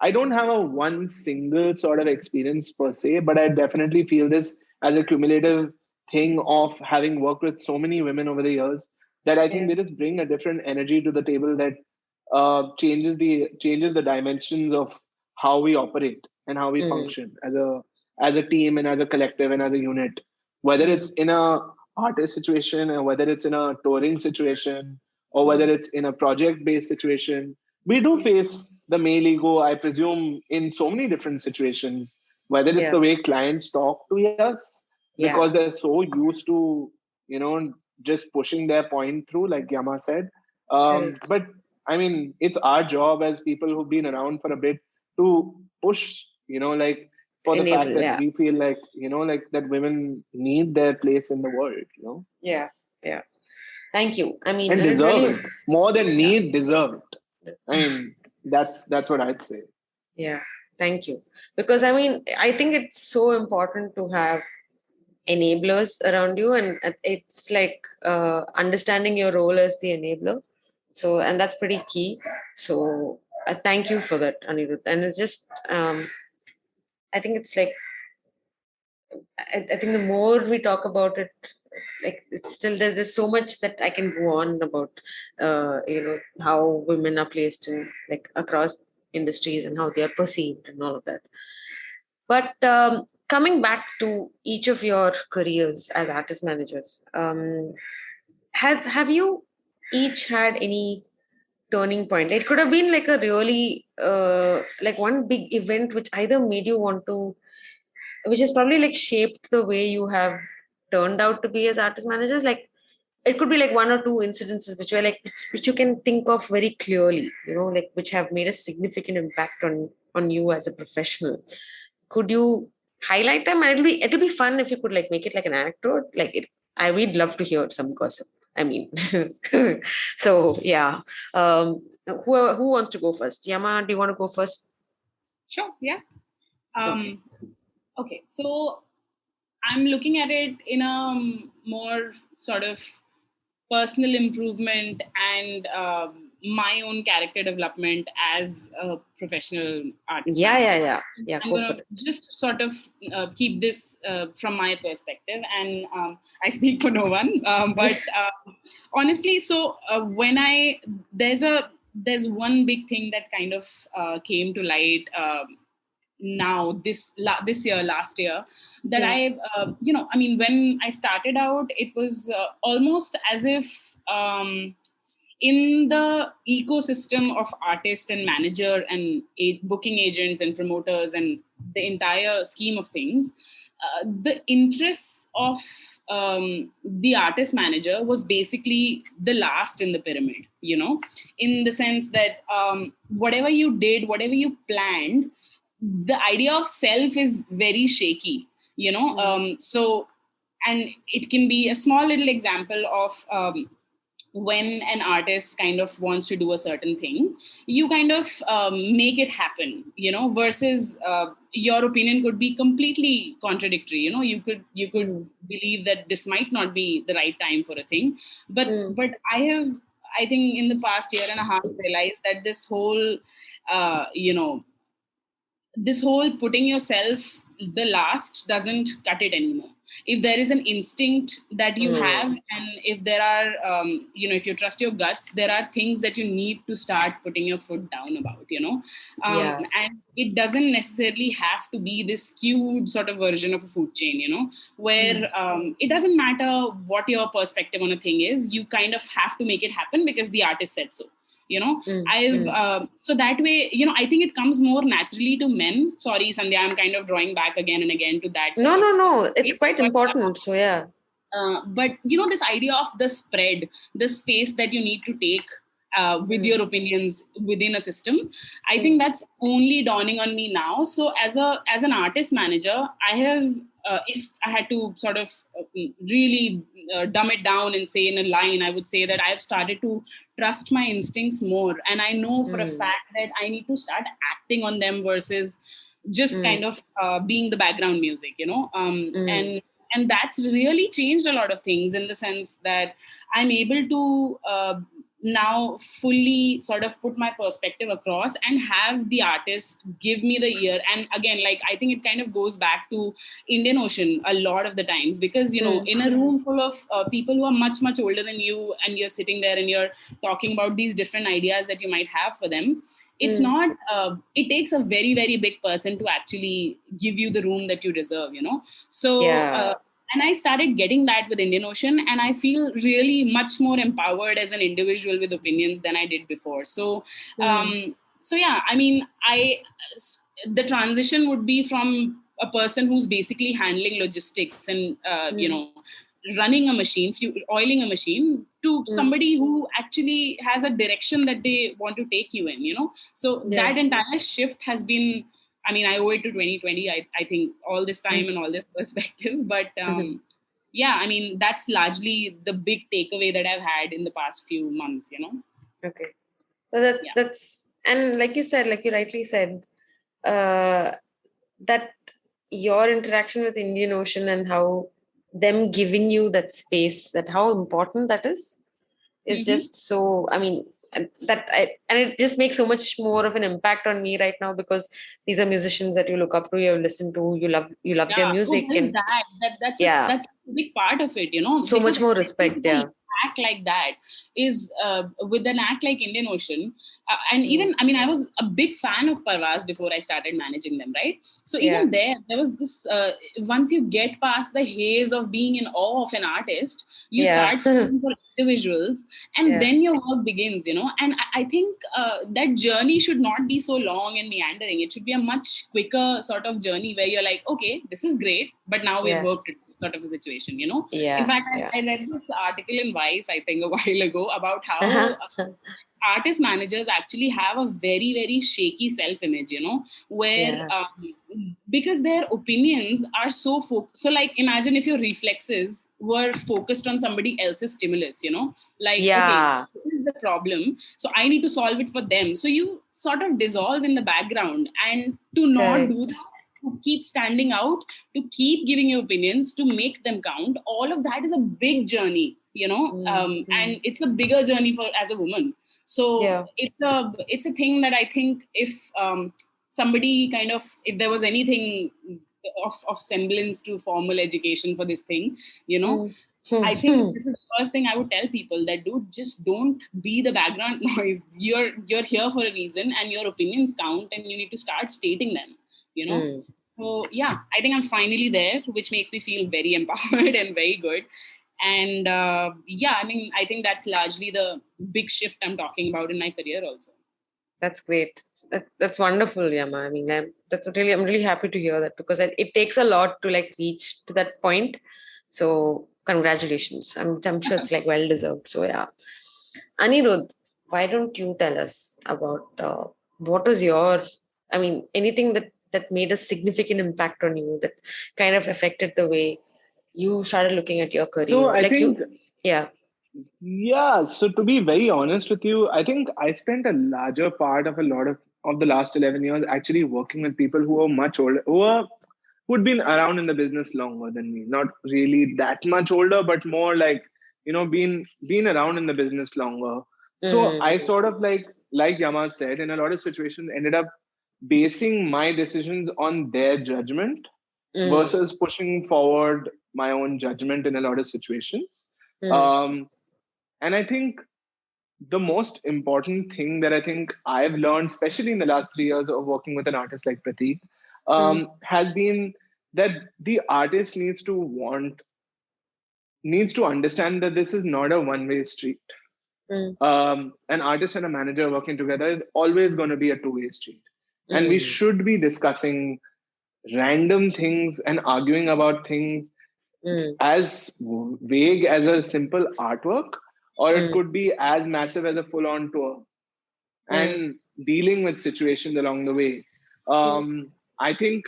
B: I don't have a one single sort of experience per se, but I definitely feel this as a cumulative thing of having worked with so many women over the years, that I think
A: Yeah.
B: they just bring a different energy to the table that changes the dimensions of how we operate and how we
A: Mm.
B: function as a team and as a collective and as a unit, whether
A: Mm.
B: it's in a artist situation or whether it's in a touring situation or whether
A: Mm.
B: it's in a project based situation. We do face the male ego, I presume, in so many different situations, whether it's
A: Yeah.
B: the way clients talk to us because
A: Yeah.
B: they're so used to, just pushing their point through, like Yama said.
A: Correct.
B: But I mean, it's our job as people who've been around for a bit to push, like for the fact
A: Enable.
B: that
A: Yeah.
B: we feel like, like that women need their place in the world,
A: Yeah. Yeah. Thank you. I mean,
B: and
A: and it
B: deserve
A: really.
B: it. More than
A: Yeah.
B: need, deserve it. I mean, that's what I'd say.
A: Yeah. Thank you. Because I mean, I think it's so important to have enablers around you, and it's like understanding your role as the enabler. So, and that's pretty key. So, thank you for that, Anirudh. And it's just, I think it's like, I think the more we talk about it, like it's still there's so much that I can go on about, how women are placed in like across industries and how they are perceived and all of that. But coming back to each of your careers as artist managers, have you each had any turning point? It could have been like a really like one big event which either made you want to, which has probably like shaped the way you have turned out to be as artist managers. Like it could be like one or two incidences which were like which you can think of very clearly, like which have made a significant impact on you as a professional. Could you highlight them? And it'll be fun if you could like make it like an anecdote. Like it, I would love to hear some gossip. I mean, so yeah. Who wants to go first? Yama, do you want to go first?
C: Sure. Yeah.
A: Okay.
C: Um, okay. So I'm looking at it in a more sort of personal improvement and my own character development as a professional artist
A: Yeah, yeah,
C: manager.
A: yeah, yeah.
C: I'm
A: Go
C: going
A: for
C: to
A: it.
C: just sort of keep this from my perspective, and I speak for no one. But honestly, so when there's one big thing that kind of came to light now this year last year that
A: Yeah.
C: I I mean, when I started out, it was almost as if in the ecosystem of artist and manager and booking agents and promoters and the entire scheme of things, the interests of the artist manager was basically the last in the pyramid, in the sense that whatever you did, whatever you planned, the idea of self is very shaky, so, and it can be a small little example of when an artist kind of wants to do a certain thing, you kind of make it happen, versus your opinion could be completely contradictory. You could believe that this might not be the right time for a thing, but
A: Mm.
C: I think in the past year and a half realized that uh, you know this whole putting yourself the last doesn't cut it anymore. If there is an instinct that you have,
A: Mm.
C: and if there are if you trust your guts, there are things that you need to start putting your foot down about,
A: Yeah.
C: and it doesn't necessarily have to be this skewed sort of version of a food chain,
A: Mm.
C: where it doesn't matter what your perspective on a thing is, you kind of have to make it happen because the artist said so, you know
A: Mm.
C: I've
A: Mm.
C: so that way, I think it comes more naturally to men. Sorry, Sandhya, I'm kind of drawing back again and again to that sort
A: No,
C: of
A: no, no. It's
C: space.
A: quite important. So yeah.
C: But this idea of the spread, the space that you need to take with your opinions within a system. I think that's only dawning on me now. So as an artist manager, I have, if I had to sort of really dumb it down and say in a line, I would say that I've started to trust my instincts more, and I know for a fact that I need to start acting on them versus just kind of being the background music, and that's really changed a lot of things, in the sense that I'm able to now fully sort of put my perspective across and have the artist give me the ear. And again, like, I think it kind of goes back to Indian Ocean a lot of the times, because in a room full of people who are much much older than you, and you're sitting there and you're talking about these different ideas that you might have for them, it's not it takes a very very big person to actually give you the room that you deserve, so and I started getting that with Indian Ocean, and I feel really much more empowered as an individual with opinions than I did before. So so yeah, I mean, the transition would be from a person who's basically handling logistics and running a machine, oiling a machine, to somebody who actually has a direction that they want to take you in, so that entire shift has been, I mean, I owe it to 2020, I think, all this time and all this perspective. But yeah, I mean, that's largely the big takeaway that I've had in the past few months,
A: Okay. So that's, and like you said, like you rightly said, that your interaction with Indian Ocean and how them giving you that space, that how important that is just so, I mean, and it just makes so much more of an impact on me right now, because these are musicians that you look up to, you listen to, you love their music,
C: and that's a big part of it,
A: so much more respect.
C: Act like that is with an act like Indian Ocean, and even, I mean, I was a big fan of Parvaz before I started managing them, right? So even there was this once you get past the haze of being in awe of an artist, you start seeing for individuals, and then your work begins, and I think that journey should not be so long and meandering. It should be a much quicker sort of journey where you're like, okay, this is great, but now we've worked it, sort of a situation, In fact, I read this article in Vice, I think, a while ago, about how artist managers actually have a very very shaky self-image, where because their opinions are so so, like, imagine if your reflexes were focused on somebody else's stimulus, like, okay, this is the problem, so I need to solve it for them. So you sort of dissolve in the background, and to not do that, to keep standing out, to keep giving your opinions, to make them count, all of that is a big journey, and it's a bigger journey for as a woman. So it's a thing that I think, if somebody kind of, if there was anything of semblance to formal education for this thing, I think this is the first thing I would tell people, that, dude, just don't be the background noise. You're here for a reason, and your opinions count, and you need to start stating them, So yeah, I think I'm finally there, which makes me feel very empowered and very good. And I mean, I think that's largely the big shift I'm talking about in my career also.
A: That's great. That's wonderful, Yama. I mean, I'm really happy to hear that, because it takes a lot to like reach to that point. So congratulations. I'm sure it's like well deserved. So yeah, Anirudh, why don't you tell us about what was your, I mean, anything that made a significant impact on you, that kind of affected the way you started looking at your career?
B: So I think, so to be very honest with you, I think I spent a larger part of a lot of the last 11 years actually working with people who are much older, who'd been around in the business longer than me. Not really that much older, but more like, been around in the business longer. So I sort of like Yama said, in a lot of situations ended up basing my decisions on their judgment versus pushing forward my own judgment in a lot of situations. And I think the most important thing that I think I've learned, especially in the last 3 years of working with an artist like Prateek, has been that the artist needs to understand that this is not a one-way street. An artist and a manager working together is always going to be a two-way street. And we should be discussing random things and arguing about things as vague as a simple artwork, or it could be as massive as a full-on tour, and dealing with situations along the way. I think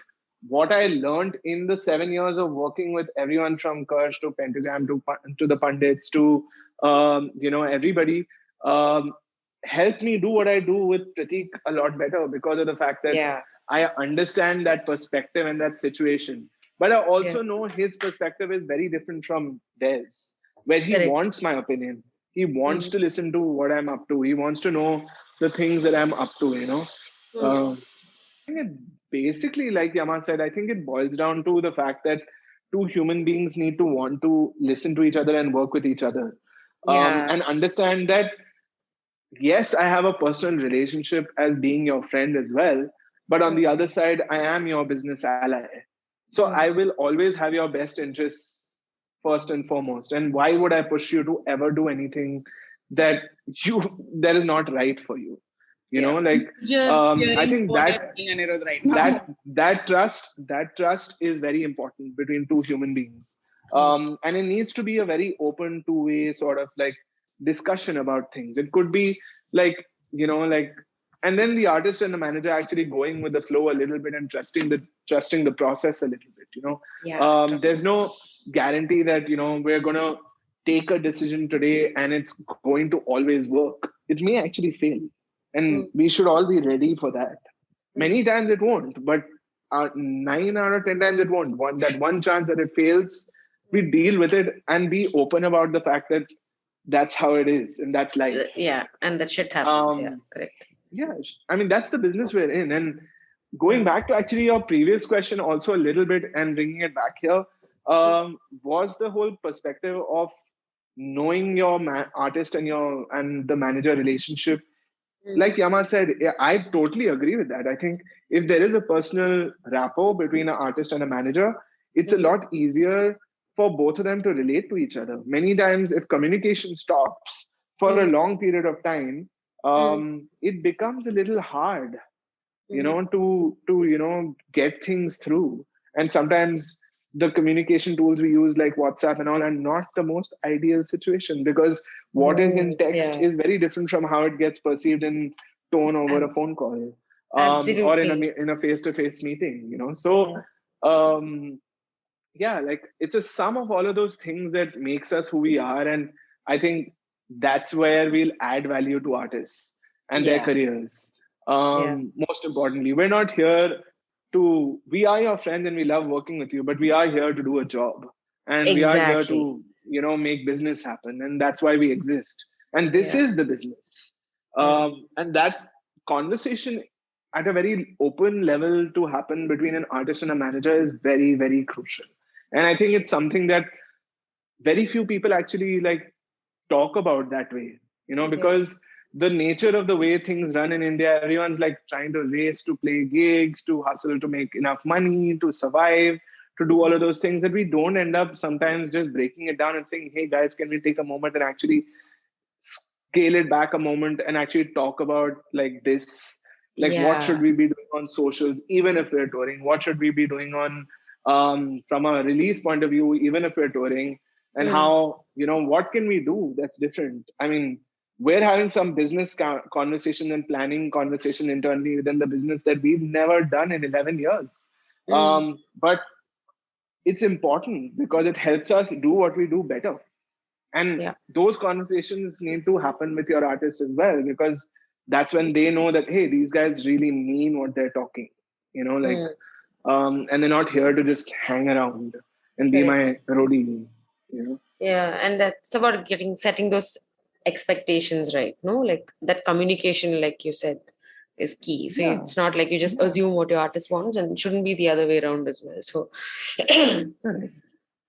B: what I learned in the 7 years of working with everyone from Kirsch to Pentagram to the Pandits to everybody, um, helped me do what I do with Pratik a lot better because of the fact that
A: Yeah.
B: I understand that perspective and that situation. But I also know his perspective is very different from theirs, where he
A: Correct.
B: wants my opinion. He wants to listen to what I'm up to. He wants to know the things that I'm up to. I think it basically, like Yama said, I think it boils down to the fact that two human beings need to want to listen to each other and work with each other,
A: Yeah.
B: and understand that yes, I have a personal relationship as being your friend as well, but on the other side, I am your business ally. So I will always have your best interests first and foremost. And why would I push you to ever do anything that you that is not right for you?
A: Yeah.
B: Like
C: Just
B: I
C: hearing
B: think
C: what you're saying, Anirudh, right now.
B: that trust is very important between two human beings, and it needs to be a very open two-way sort of like discussion about things. It could be like like, and then the artist and the manager actually going with the flow a little bit and trusting the process a little bit.
A: Yeah.
B: There's no guarantee that we're gonna take a decision today and it's going to always work. It may actually fail, and we should all be ready for that. Many times it won't, but 9 out of 10 times it won't. One chance that it fails, we deal with it and be open about the fact that that's how it is and that's life.
A: Yeah, and that shit happens. Yeah,
B: Um,
A: correct.
B: yeah, I mean that's the business we're in. And going back to actually your previous question, also a little bit, and bringing it back here, was the whole perspective of knowing your artist and the manager relationship. Like Yama said, yeah, I totally agree with that. I think if there is a personal rapport between an artist and a manager, it's a lot easier for both of them to relate to each other. Many times, if communication stops for a long period of time, it becomes a little hard, to get things through. And sometimes the communication tools we use, like WhatsApp and all, are not the most ideal situation, because what is in text
A: Yeah.
B: is very different from how it gets perceived in tone over a phone call, or
A: Absolutely.
B: in a face-to-face meeting. So um, yeah, like it's a sum of all of those things that makes us who we are. And I think that's where we'll add value to artists and their
A: Yeah.
B: careers.
A: Yeah.
B: Most importantly, we're not here we are your friends and we love working with you, but we are here to do a job, and we are here
A: Exactly.
B: to make business happen, and that's why we exist. And this
A: Yeah.
B: is the business. And that conversation at a very open level to happen between an artist and a manager is very, very crucial. And I think it's something that very few people actually like talk about that way, because the nature of the way things run in India, everyone's like trying to race to play gigs, to hustle, to make enough money, to survive, to do all of those things, that we don't end up sometimes just breaking it down and saying, hey guys, can we take a moment and actually scale it back a moment and actually talk about like this, like what should
A: Yeah.
B: we be doing on socials even if we're touring, what should we be doing on from a release point of view even if we're touring, and how what can we do that's different. I mean, we're having some business conversation and planning conversation internally within the business that we've never done in 11 years, but it's important because it helps us do what we do better. And
A: Yeah.
B: those conversations need to happen with your artist as well, because that's when they know that, hey, these guys really mean what they're talking, like, and they're not here to just hang around and be
A: Correct.
B: my roadie.
A: Yeah, and that's about setting those expectations right. No, like that communication, like you said, is key. So
B: Yeah.
A: it's not like you just
B: Yeah.
A: assume what your artist wants, and it shouldn't be the other way around as well. So,
B: Correct.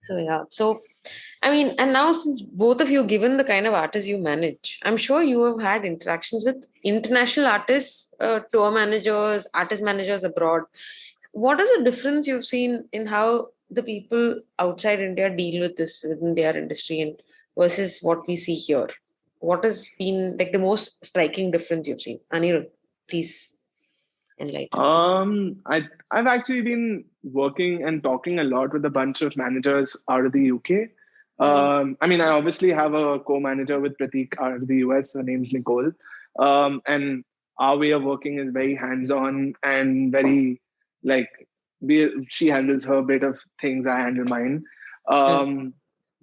A: so yeah. So I mean, and now since both of you, given the kind of artists you manage, I'm sure you have had interactions with international artists, tour managers, artist managers abroad. What is the difference you've seen in how the people outside India deal with this within their industry and versus what we see here? What has been like the most striking difference you've seen? Anirudh, please enlighten us.
B: I've actually been working and talking a lot with a bunch of managers out of the UK. I mean, I obviously have a co-manager with Pratik out of the US. Her name's Nicole. And our way of working is very hands-on and very like she handles her bit of things, I handle mine. Um,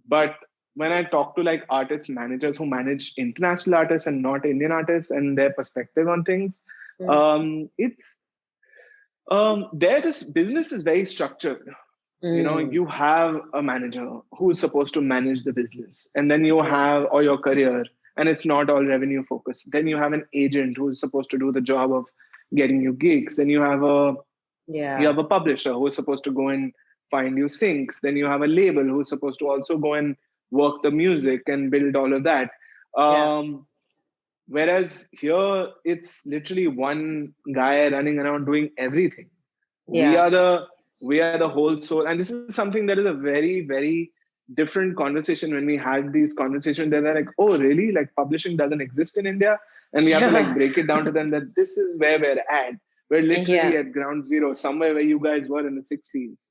B: but when I talk to like artist managers who manage international artists and not Indian artists and their perspective on things, it's there this business is very structured. You have a manager who's supposed to manage the business, and then you have or your career, and it's not all revenue focused. Then you have an agent who's supposed to do the job of getting you gigs. Then you have a publisher who's supposed to go and find you syncs. Then you have a label who's supposed to also go and work the music and build all of that. Whereas here it's literally one guy running around doing everything. we are the we are the whole soul, and this is something that is a very, very different conversation. When we had these conversations, they're like, oh really, like publishing doesn't exist in India, and we have to like break it down to them that this is where we're at. We're literally at ground zero, somewhere where you guys were in the 60s.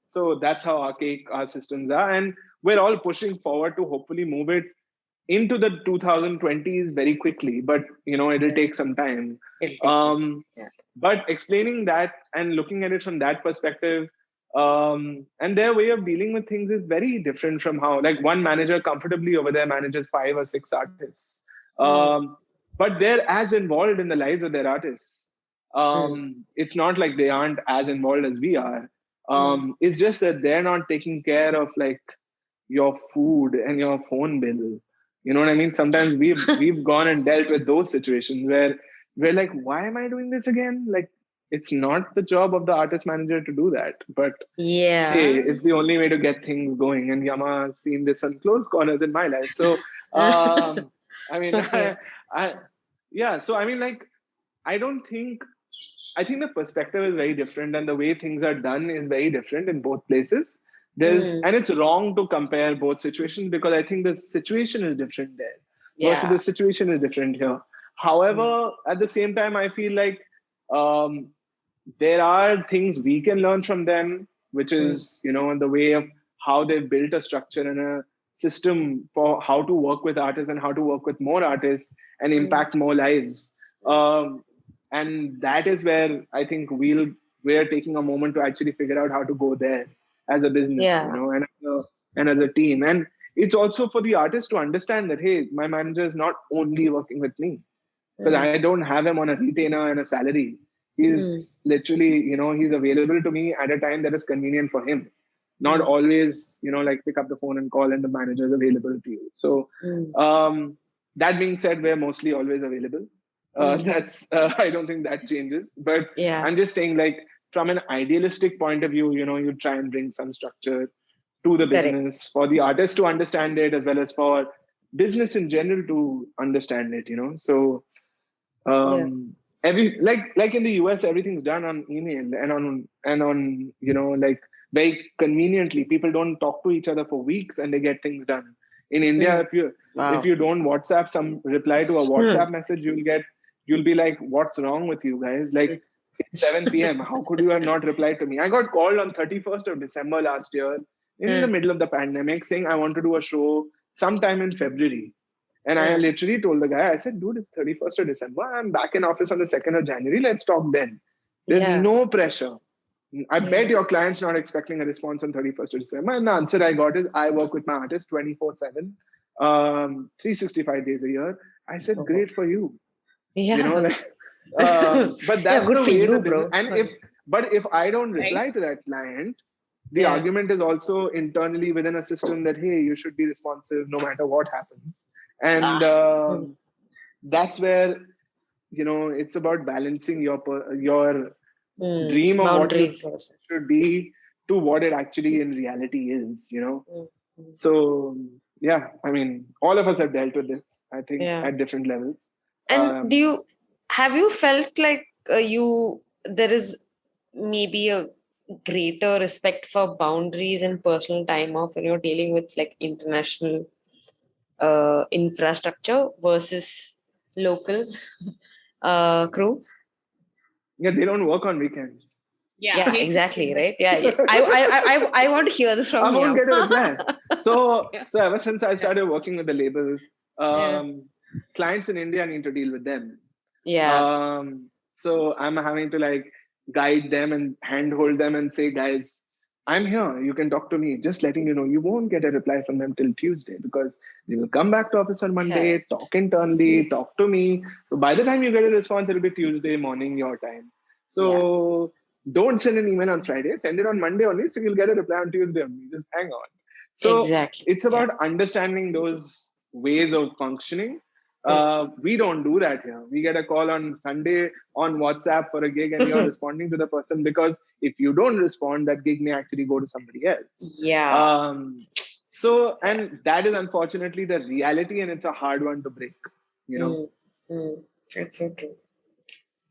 B: So that's how archaic our systems are, and we're all pushing forward to hopefully move it into the 2020s very quickly, but it'll take some time. But explaining that and looking at it from that perspective, and their way of dealing with things is very different from how like one manager comfortably over there manages 5 or 6 artists, but they're as involved in the lives of their artists. It's not like they aren't as involved as we are. It's just that they're not taking care of like your food and your phone bill. You know what I mean? Sometimes we've gone and dealt with those situations where we're like, why am I doing this again? Like, it's not the job of the artist manager to do that. But hey, it's the only way to get things going. And Yama has seen this on close corners in my life. So I mean, so I mean, like, I think the perspective is very different, and the way things are done is very different in both places. And it's wrong to compare both situations because I think the situation is different there versus the situation is different here. However, at the same time, I feel like there are things we can learn from them, which is, the way of how they've built a structure and a system for how to work with artists and how to work with more artists and impact more lives. And that is where I think we're taking a moment to actually figure out how to go there as a business, and as a team. And it's also for the artist to understand that, hey, my manager is not only working with me because I don't have him on a retainer and a salary. He's literally, he's available to me at a time that is convenient for him. Not always, like pick up the phone and call and the manager is available to you. So that being said, we're mostly always available. That's I don't think that changes. But I'm just saying, like, from an idealistic point of view, you try and bring some structure to the business for the artist to understand it, as well as for business in general to understand it. So every like in the US, everything's done on email and on like very conveniently. People don't talk to each other for weeks and they get things done. In India, if you don't WhatsApp some reply to a WhatsApp message, you'll be like, what's wrong with you guys? Like, it's 7 p.m. How could you have not replied to me? I got called on 31st of December last year in the middle of the pandemic saying I want to do a show sometime in February. And I literally told the guy, I said, dude, it's 31st of December. I'm back in office on the 2nd of January. Let's talk then. There's no pressure. I bet your client's not expecting a response on 31st of December. And the answer I got is, I work with my artist 24/7, 365 days a year. I said, great for you. But that's the way the business. And if I don't reply to that client, the argument is also internally within a system that, hey, you should be responsive no matter what happens. And that's where, it's about balancing your dream of what you should be to what it actually in reality is, So, I mean, all of us have dealt with this, I think, at different levels.
A: And have you felt like there is maybe a greater respect for boundaries and personal time off when you're dealing with like international infrastructure versus local crew?
B: Yeah, they don't work on weekends.
A: Yeah, exactly, right? Yeah. I want to hear this from
B: I won't
A: you.
B: get a reply. So,
A: Yeah.
B: so ever since I started working with the label,
A: Yeah.
B: clients in India need to deal with them.
A: Yeah.
B: So I'm having to like guide them and handhold them and say, guys, I'm here. You can talk to me. Just letting you know, you won't get a reply from them till Tuesday because they will come back to office on Monday,
A: Correct.
B: talk internally, talk to me. So by the time you get a response, it'll be Tuesday morning your time.
A: Yeah.
B: So don't send an email on Friday. Send it on Monday only, so you'll get a reply on Tuesday only. Just hang on. So
A: Exactly.
B: it's
A: Yeah.
B: about understanding those ways of functioning.
A: Mm.
B: We don't do that here. We get a call on Sunday on WhatsApp for a gig, and you're responding to the person because if you don't respond, that gig may actually go to somebody else.
A: Yeah.
B: And that is unfortunately the reality, and it's a hard one to break. You know,
A: Mm. Mm. That's so true.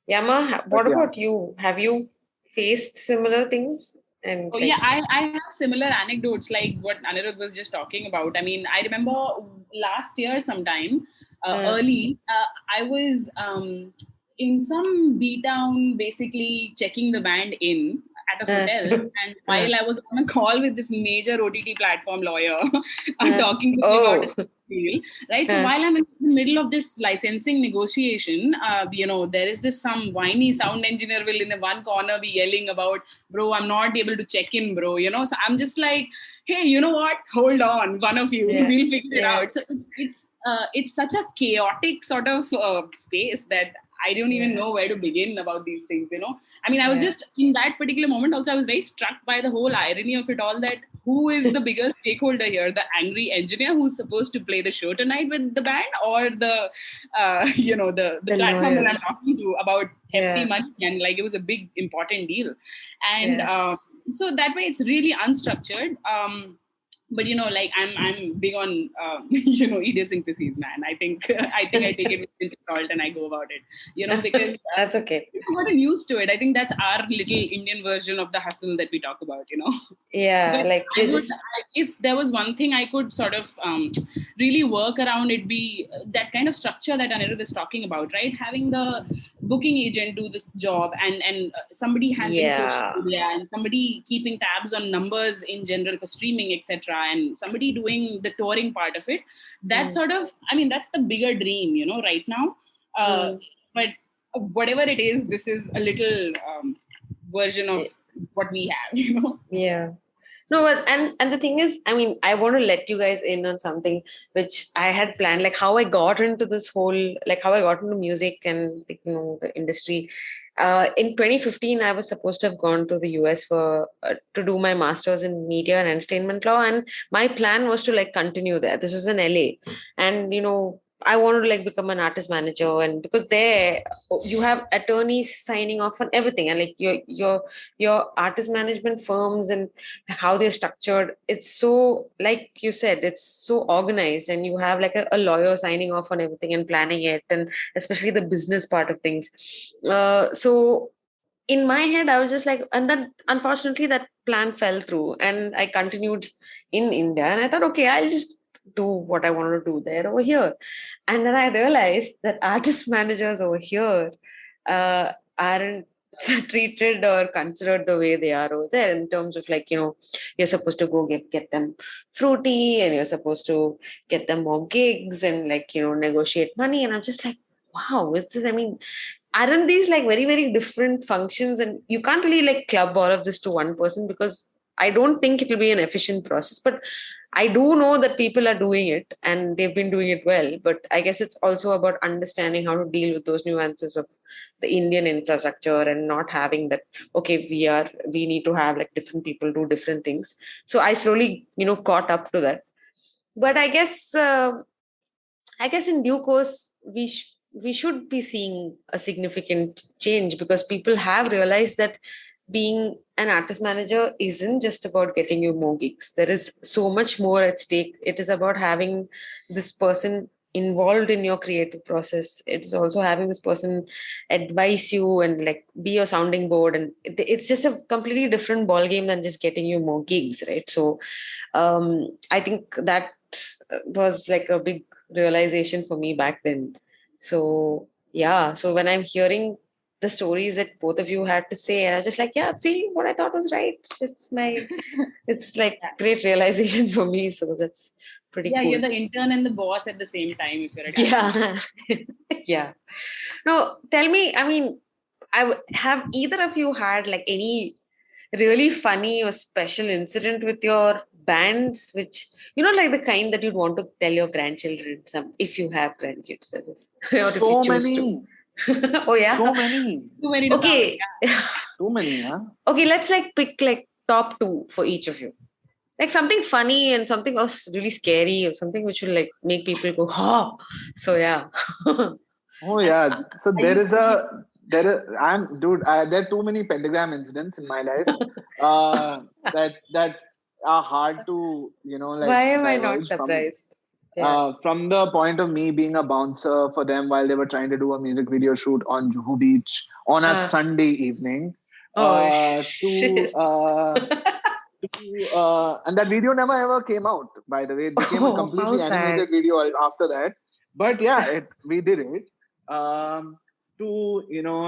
A: Yama,
B: but
A: what
B: yeah.
A: about you? Have you faced similar things? And
C: Oh yeah,
A: like,
C: I have similar anecdotes like what Anirudh was just talking about. I mean, I remember last year sometime early, I was in some B town, basically checking the band in at a
A: uh,
C: hotel, and
A: uh,
C: while I was on a call with this major OTT platform lawyer,
A: uh,
C: talking to me about a
A: oh,
C: deal, right? So
A: uh,
C: while I'm in the middle of this licensing negotiation, there is this some whiny sound engineer will in the one corner be yelling about, bro, I'm not able to check in, bro. So I'm just like, hey, you know what? Hold on, one of you,
A: yeah,
C: we'll figure it
A: yeah,
C: out. So it's such a chaotic sort of space that I don't even
A: yeah,
C: know where to begin about these things. I mean, I was
A: yeah,
C: just in that particular moment. Also, I was very struck by the whole irony of it all. That who is the bigger stakeholder here? The angry engineer who's supposed to play the show tonight with the band, or the
A: the
C: platform that
A: lawyer.
C: I'm talking to about hefty
A: Yeah,
C: money, and like it was a big important deal. And
A: yeah.
C: so that way it's really unstructured. But like I'm big on idiosyncrasies, man. I think I take it with a pinch of salt and I go about it, because
A: That's okay.
C: I've gotten used to it. I think that's our little Indian version of the hustle that we talk about.
A: Yeah,
C: But
A: like you just,
C: if there was one thing I could sort of really work around, it'd be that kind of structure that Anirudh is talking about, right? Having the booking agent do this job, and somebody handling social
A: yeah.
C: media, and somebody keeping tabs on numbers in general for streaming, etc., and somebody doing the touring part of it. That
A: Mm,
C: sort of, I mean, that's the bigger dream, right now. Uh,
A: mm,
C: but whatever it is, this is a little version of
A: eh,
C: what we have.
A: yeah. No, and the thing is, I mean, I want to let you guys in on something which I had planned, like how I got into this whole, like how I got into music and like, the industry. In 2015, I was supposed to have gone to the US for to do my master's in media and entertainment law, and my plan was to like continue there. This was in LA, and I wanted to like become an artist manager, and because there you have attorneys signing off on everything, and like your artist management firms and how they're structured, it's so, like you said, it's so organized, and you have like a lawyer signing off on everything and planning it, and especially the business part of things. So in my head I was just like, and then unfortunately that plan fell through, and I continued in India, and I thought, okay, I'll just do what I wanted to do there over here. And then I realized that artist managers over here aren't treated or considered the way they are over there, in terms of like, you're supposed to go get them fruity, and you're supposed to get them more gigs and like, negotiate money. And I'm just like, wow, is this, I mean, aren't these like very, very different functions? And you can't really like club all of this to one person, because I don't think it'll be an efficient process. But I do know that people are doing it and they've been doing it well. But I guess it's also about understanding how to deal with those nuances of the Indian infrastructure, and not having that, okay, we need to have like different people do different things. So I slowly, caught up to that. But I guess in due course we should be seeing a significant change, because people have realized that being an artist manager isn't just about getting you more gigs. There is so much more at stake. It is about having this person involved in your creative process. It's also having this person advise you and like be your sounding board, and it's just a completely different ball game than just getting you more gigs, right? So I think that was like a big realization for me back then. So yeah, so when I'm hearing the stories that both of you had to say, and I was just like, yeah, see, what I thought was right. It's like great realization for me. So that's pretty
C: Yeah, you're
A: cool.
C: the intern and the boss at the same time if you're a
A: Yeah, yeah. No, tell me. I mean, have either of you had like any really funny or special incident with your bands, which like the kind that you'd want to tell your grandchildren, some if you have grandkids, that is, or if you
B: So
A: choose to.
B: many,
A: Oh yeah.
B: so many,
C: Too many to count.
A: Okay.
B: too many, huh?
A: Okay, let's like pick like top two for each of you. Like something funny and something else really scary or something which will like make people go, oh. So yeah.
B: Oh
C: And
B: yeah. So
C: are you
B: there are too many pentagram incidents in my life that are hard to like
A: Why am I not
B: divulge
A: surprised? Yeah.
B: from the point of me being a bouncer for them while they were trying to do a music video shoot on Juhu Beach on a
A: Uh,
B: Sunday evening.
A: oh
B: To
A: shit.
B: And that video never ever came out. By the way, it became a
A: Oh, how
B: completely
A: sad.
B: animated video after that. But yeah, we did it. To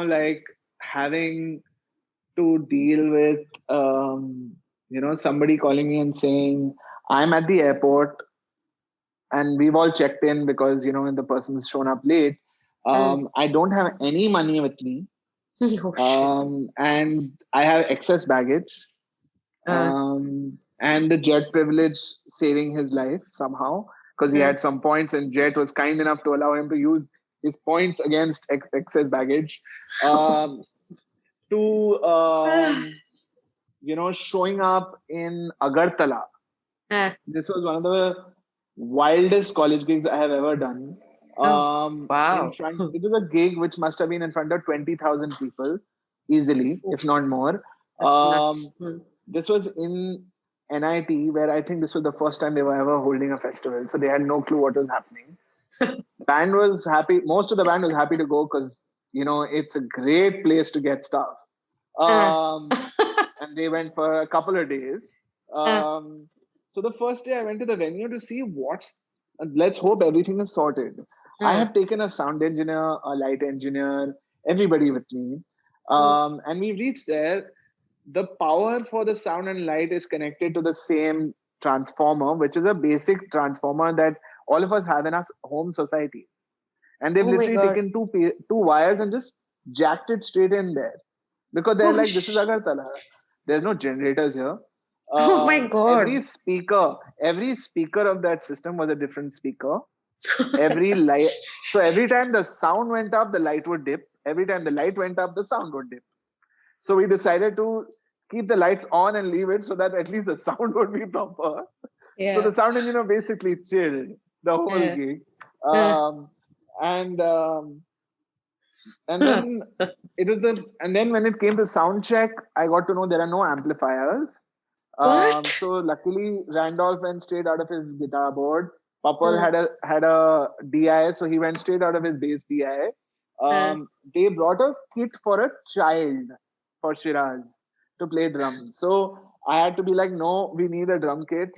B: like having to deal with somebody calling me and saying I'm at the airport and we've all checked in because the person's shown up late.
A: Mm.
B: I don't have any money with me,
A: Oh shit.
B: and I have excess baggage,
A: Uh,
B: and the jet privilege saving his life somehow because he
A: uh,
B: had some points and jet was kind enough to allow him to use his points against excess baggage. Um, to showing up in Agartala.
A: uh,
B: This was one of the wildest college gigs I have ever done.
A: oh,
B: In
A: wow.
B: front, it was a gig which must have been in front of 20,000 people easily, if
A: Oof,
B: not more.
A: that's
B: Um,
A: nuts. Hmm.
B: this was in NIT, where I think this was the first time they were ever holding a festival. So they had no clue what was happening. Band was happy. Most of the band was happy to go because, it's a great place to get stuff.
A: Uh,
B: Um, and they went for a couple of days.
A: uh,
B: Um, so the first day I went to the venue to see let's hope everything is sorted. I
A: uh,
B: have taken a sound engineer, a light engineer, everybody with me.
A: mm.
B: And we reached there. The power for the sound and light is connected to the same transformer, which is a basic transformer that all of us have in our home societies. And they've
A: Oh my
B: literally
A: god.
B: taken two wires and just jacked it straight in there because they're
A: Oh,
B: like, this is Agartala. There's no generators here.
A: oh my god.
B: Every speaker of that system was a different speaker. Every light, so every time the sound went up, the light would dip. Every time the light went up, the sound would dip. So we decided to keep the lights on and leave it so that at least the sound would be proper. So
A: Yeah.
B: the sound engineer basically chilled the whole
A: Yeah.
B: gig.
A: Uh,
B: Um, and and
A: huh.
B: then and then when it came to sound check, I got to know there are no amplifiers.
A: What?
B: So luckily Randolph went straight out of his guitar board. Papal
A: Uh,
B: had a DI, so he went straight out of his bass DI.
A: uh,
B: They brought a kit for a child for Shiraz to play drums. So I had to be like, no, we need a drum kit.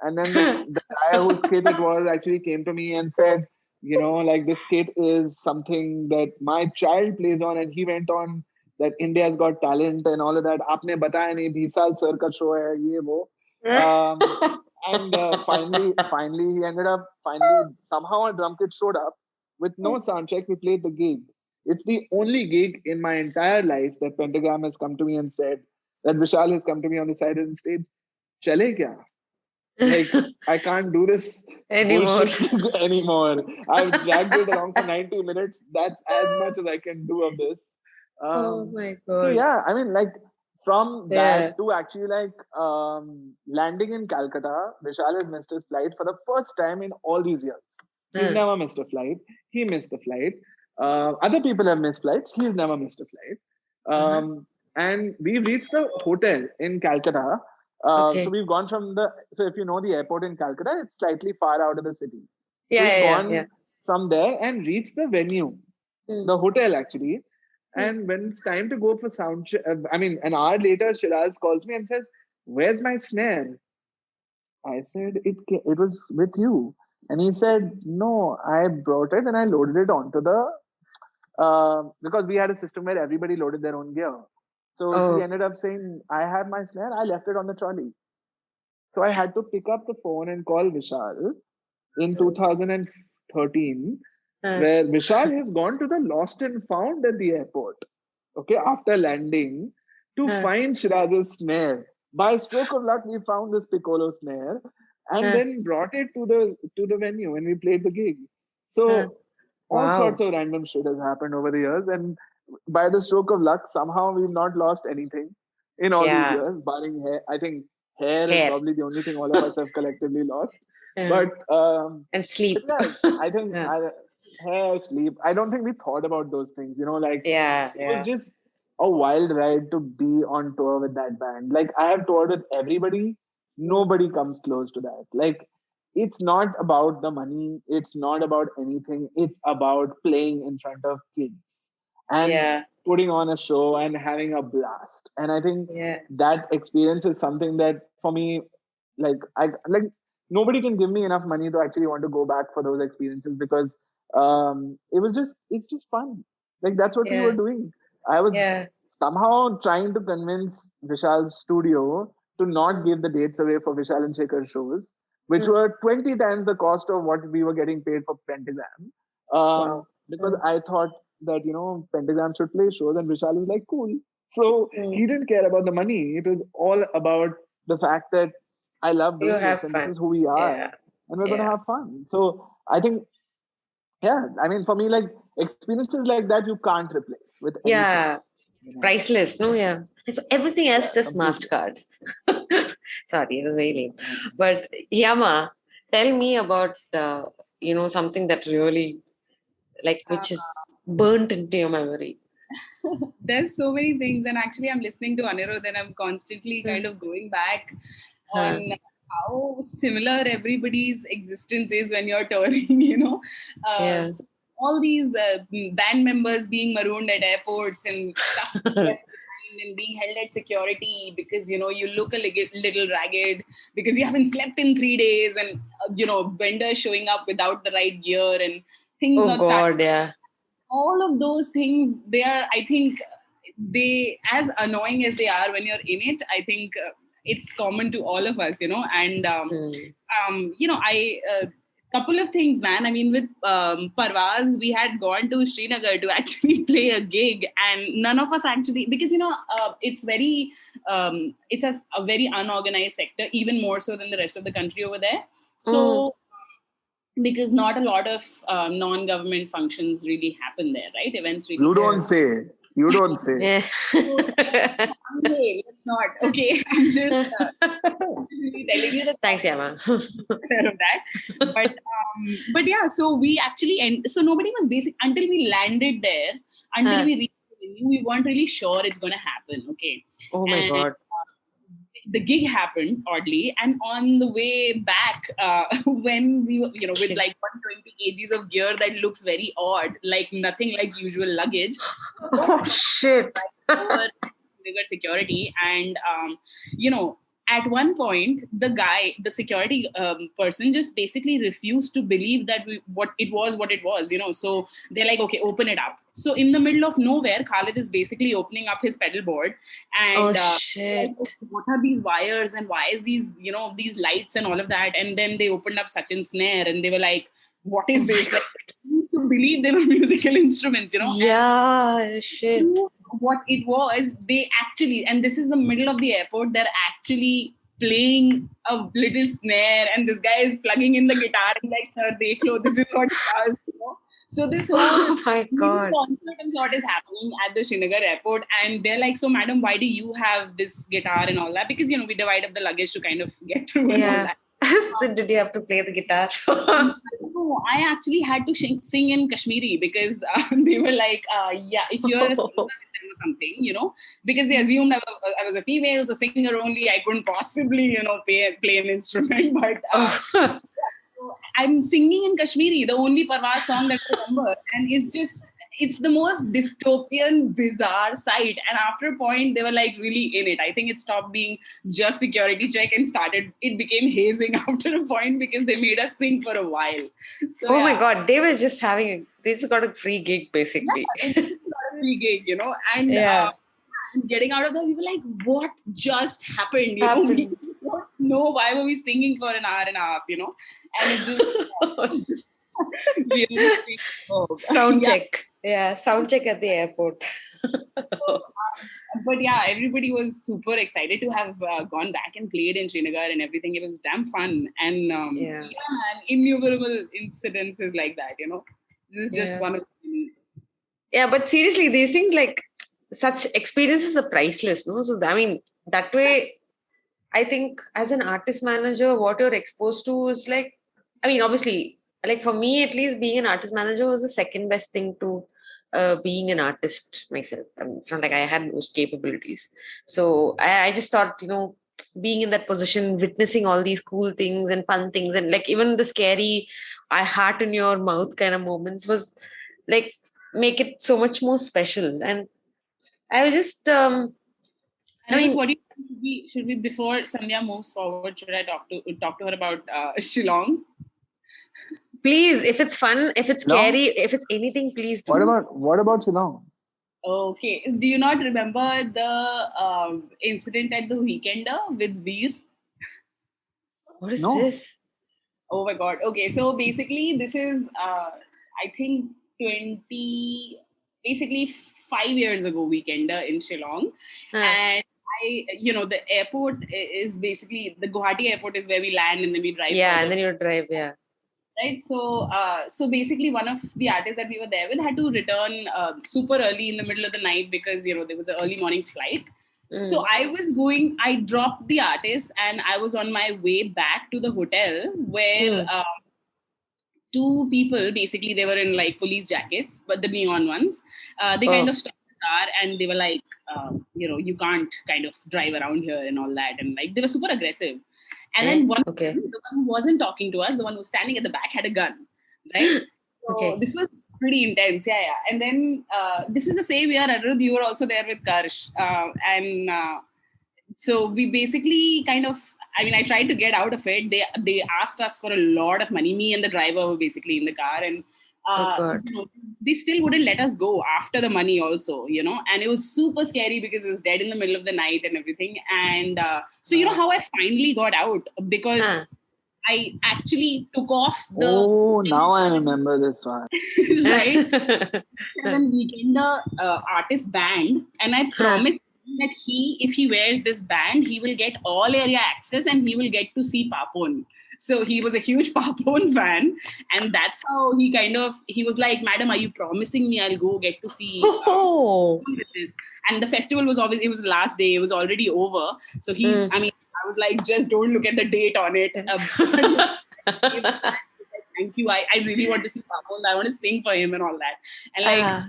B: And then the guy whose kit it was actually came to me and said, like this kit is something that my child plays on, and he went on that India's Got Talent and all of that. आपने बताया नहीं 20 साल sir का show है ये वो. Um, and finally, he ended up somehow a drum kit showed up with no sound check. We played the gig. It's the only gig in my entire life that Pentagram has come to me and said that Vishal has come to me on the side of the stage. Chale kya? Like, I can't do this
A: Anymore.
B: bullshit anymore. I've dragged it along for 90 minutes. That's as much as I can do of this.
A: Oh
B: Um,
A: my
B: so
A: god.
B: yeah, I mean, like from
A: Yeah.
B: that to actually like landing in Calcutta, Vishal has missed his flight for the first time in all these years. He's
A: Uh,
B: never missed a flight. He missed the flight. Other people have missed flights. He's never missed a flight.
A: uh-huh.
B: And we reached the hotel in Calcutta. So
A: Okay.
B: we've gone so if you know the airport in Calcutta, it's slightly far out of the city. So
A: Yeah,
B: we've
A: yeah, yeah, yeah.
B: gone from there and reached the venue,
A: Mm,
B: the hotel actually.
A: mm.
B: And when it's time to go for sound check, I mean, an hour later, Shiraz calls me and says, "Where's my snare?" I said, "It was with you." And he said, "No, I brought it and I loaded it onto the because we had a system where everybody loaded their own gear. So he ended up saying, I have my snare, I left it on the trolley. So I had to pick up the phone and call Vishal in 2013, where Vishal has gone to the lost and found at the airport, okay, after landing, to find Shiraz's snare. By stroke of luck, we found this piccolo snare and then brought it to the venue when we played the gig. So all sorts of random shit has happened over the years, and by the stroke of luck, somehow we've not lost anything in all these years, barring hair. I think hair is probably the only thing all of us have collectively lost. But
A: and sleep.
B: But yeah, I think hair, sleep. I don't think we thought about those things. Like it was just a wild ride to be on tour with that band. Like I have toured with everybody. Nobody comes close to that. Like it's not about the money. It's not about anything. It's about playing in front of kids and putting on a show and having a blast. And I think that experience is something that for me, like nobody can give me enough money to actually want to go back for those experiences, because it's just fun. Like that's what we were doing. I was somehow trying to convince Vishal's studio to not give the dates away for Vishal and Shekhar shows, which were 20 times the cost of what we were getting paid for Pentagram. Because I thought that, Pentagram should play shows, and Vishal is like, cool. So he didn't care about the money. It was all about the fact that I love doing this, and this is who we are, and we're going to have fun. So I think, I mean, for me, like experiences like that, you can't replace with anything.
A: Yeah, it's priceless. No, if everything else, just MasterCard. Sorry, it was very lame. But Yama, tell me about something that really, like, which is burnt into your memory.
C: There's so many things, and actually I'm listening to Anirudh and I'm constantly kind of going back on how similar everybody's existence is when you're touring, So all these band members being marooned at airports and stuff and being held at security because you look a little ragged because you haven't slept in 3 days, and vendors showing up without the right gear and things not starting. All of those things, I think they, as annoying as they are when you're in it, I think it's common to all of us, and couple of things, man. I mean, with Parvaz, we had gone to Srinagar to actually play a gig, and none of us actually, because it's very it's a very unorganized sector, even more so than the rest of the country over there. So because not a lot of non-government functions really happen there, right? Events really.
B: You don't say.
C: It's not okay. I'm just telling you that.
A: Thanks, Yama.
C: Of that, but yeah. So we actually so nobody was basic until we landed there. Until we reached the venue, we weren't really sure it's going to happen. Okay.
A: Oh my God.
C: The gig happened oddly, and on the way back, when we were, with like 120 kgs of gear that looks very odd, like nothing like usual luggage.
A: Oh shit!
C: Bigger security, and at one point, the security person just basically refused to believe that what it was. So they're like, okay, open it up. So in the middle of nowhere, Khalid is basically opening up his pedal board. And
A: shit.
C: Like, what are these wires and why is these, these lights and all of that? And then they opened up Sachin's snare and they were like, what is this? Like, they used to believe they were musical instruments,
A: Yeah, shit.
C: What it was, they actually, and this is the middle of the airport, they're actually playing a little snare, and this guy is plugging in the guitar and like, sir, dekho, this is what it does. So this whole concert of sort is happening at the Srinagar airport, and they're like, so madam, why do you have this guitar and all that? Because we divide up the luggage to kind of get through and all that.
A: So did you have to play the guitar?
C: No, I actually had to sing in Kashmiri because they were like, if you're a singer or something, because they assumed I was a female, so singer only, I couldn't possibly, play an instrument. But so I'm singing in Kashmiri, the only Parvaz song that I remember. And it's just, it's the most dystopian, bizarre sight. And after a point, they were like really in it. I think it stopped being just security check and it became hazing after a point because they made us sing for a while. So
A: Oh my God, they were just they just got a free gig basically.
C: yeah, they basically got a free gig, and
A: Yeah.
C: and getting out of there, we were like, what just happened? We
A: Happened.
C: don't know why were we singing for an hour and a half, and it just really, oh,
A: Sound
C: yeah.
A: check. Yeah, sound check at the airport.
C: But yeah, everybody was super excited to have gone back and played in Srinagar and everything. It was damn fun. And
A: Yeah.
C: man, innumerable incidences like that, This is just
A: Yeah.
C: one of many.
A: Yeah, but seriously, these things like such experiences are priceless, no? So I mean, that way, I think as an artist manager, what you're exposed to is like, I mean, obviously, like for me at least, being an artist manager was the second best thing to being an artist myself. I mean, it's not like I had those capabilities. So I just thought, being in that position, witnessing all these cool things and fun things, and like even the scary, I heart in your mouth kind of moments was like make it so much more special. And I was just, I
C: And
A: mean,
C: what do you think, should we before Sandhya moves forward, should I talk to her about Shillong?
A: please, if it's fun, if it's
B: Shillong?
A: scary, if it's anything, please do.
B: What about Shillong?
C: Okay. Do you not remember the incident at the Weekender with Veer?
A: What is
B: No.
A: this?
C: Oh my God. Okay. So basically, this is, I think, basically 5 years ago, Weekender in Shillong. And the airport is basically, the Guwahati airport is where we land and then we drive.
A: Yeah,
C: further.
A: and then you drive, yeah.
C: Right. So basically, one of the artists that we were there with had to return super early in the middle of the night because, there was an early morning flight. So I dropped the artist and I was on my way back to the hotel where two people, basically they were in like police jackets, but the neon ones, they kind of stopped the car and they were like, you can't kind of drive around here and all that. And like, they were super aggressive. And then the one who wasn't talking to us, the one who was standing at the back had a gun, right? So this was pretty intense. Yeah. And then this is the same year, Anirudh, you were also there with Karsh. So we basically I tried to get out of it. They asked us for a lot of money. Me and the driver were basically in the car, and they still wouldn't let us go after the money also, and it was super scary because it was dead in the middle of the night and everything. And so how I finally got out, because I actually took off the...
B: Oh, now I remember this one.
C: Right? And then Weekender artist band, and I promised that if he wears this band, he will get all area access and he will get to see Papon. So he was a huge Papon fan, and that's how he was like, "Madam, are you promising me I'll go get to see with this?" And the festival was it was the last day, it was already over. So I was like, just don't look at the date on it. Thank you. I really want to see Papon. I want to sing for him and all that. And I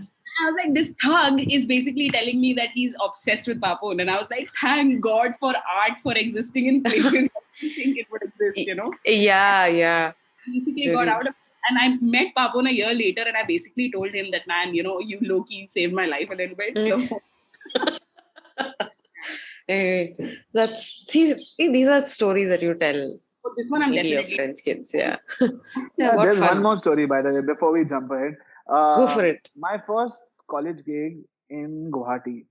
C: was like, this thug is basically telling me that he's obsessed with Papon. And I was like, thank God for art for existing in places I didn't think it would exist,
A: Yeah.
C: Basically got out of it. And I met Papon a year later and I basically told him that, man, you low-key saved my life a little bit. So
A: these are stories that you tell.
C: But this one I'm
A: maybe
C: definitely...
A: your friends' kids, yeah.
B: There's one more story, by the way, before we jump ahead.
A: Go for it.
B: My first college gig in Guwahati,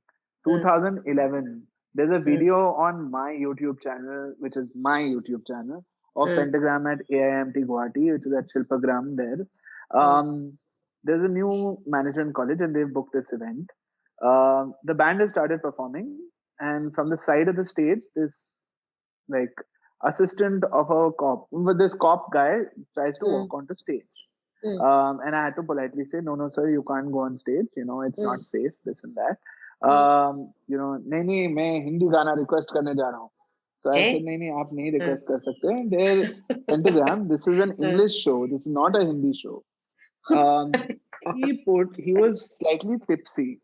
B: 2011. There's a video on my YouTube channel, which is my YouTube channel, of Pentagram at AIMT Guwahati, which is at Shilpagram there. There's a new management college and they've booked this event. The band has started performing, and from the side of the stage, this like assistant of a cop, but this cop guy tries to walk onto stage. And I had to politely say, no, sir, you can't go on stage. It's not safe, this and that. नहीं, मैं हिंदी गाना request करने जा रहा हूँ. So I said, नहीं, आप नहीं request कर सकते. They're Pentagram. This is an English show. This is not a Hindi show. He was slightly tipsy.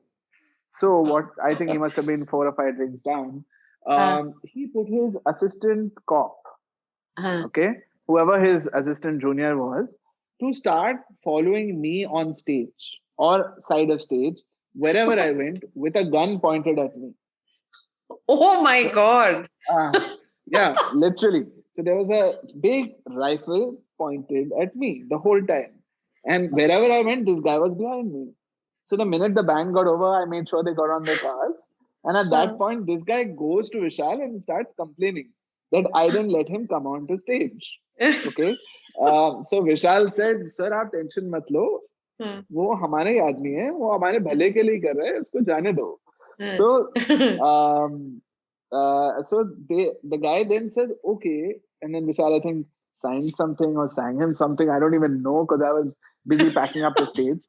B: So what, I think he must have been 4 or 5 drinks down. He put his assistant cop, whoever his assistant junior was, to start following me on stage. or side of stage, wherever I went, with a gun pointed at me.
A: Oh my God.
B: Yeah, literally. So there was a big rifle pointed at me the whole time. And wherever I went, this guy was behind me. So the minute the band got over, I made sure they got on their cars. And at that point, this guy goes to Vishal and starts complaining that I didn't let him come onto stage. Okay. So Vishal said, "Sir, आप tension मत लो, वो हमारे ही आदमी है, वो हमारे भले के लिए कर रहा है, उसको जाने दो." So, so the guy then said, "Okay," and then Vishal, I think, signed something or sang him something. I don't even know because I was busy packing up the stage.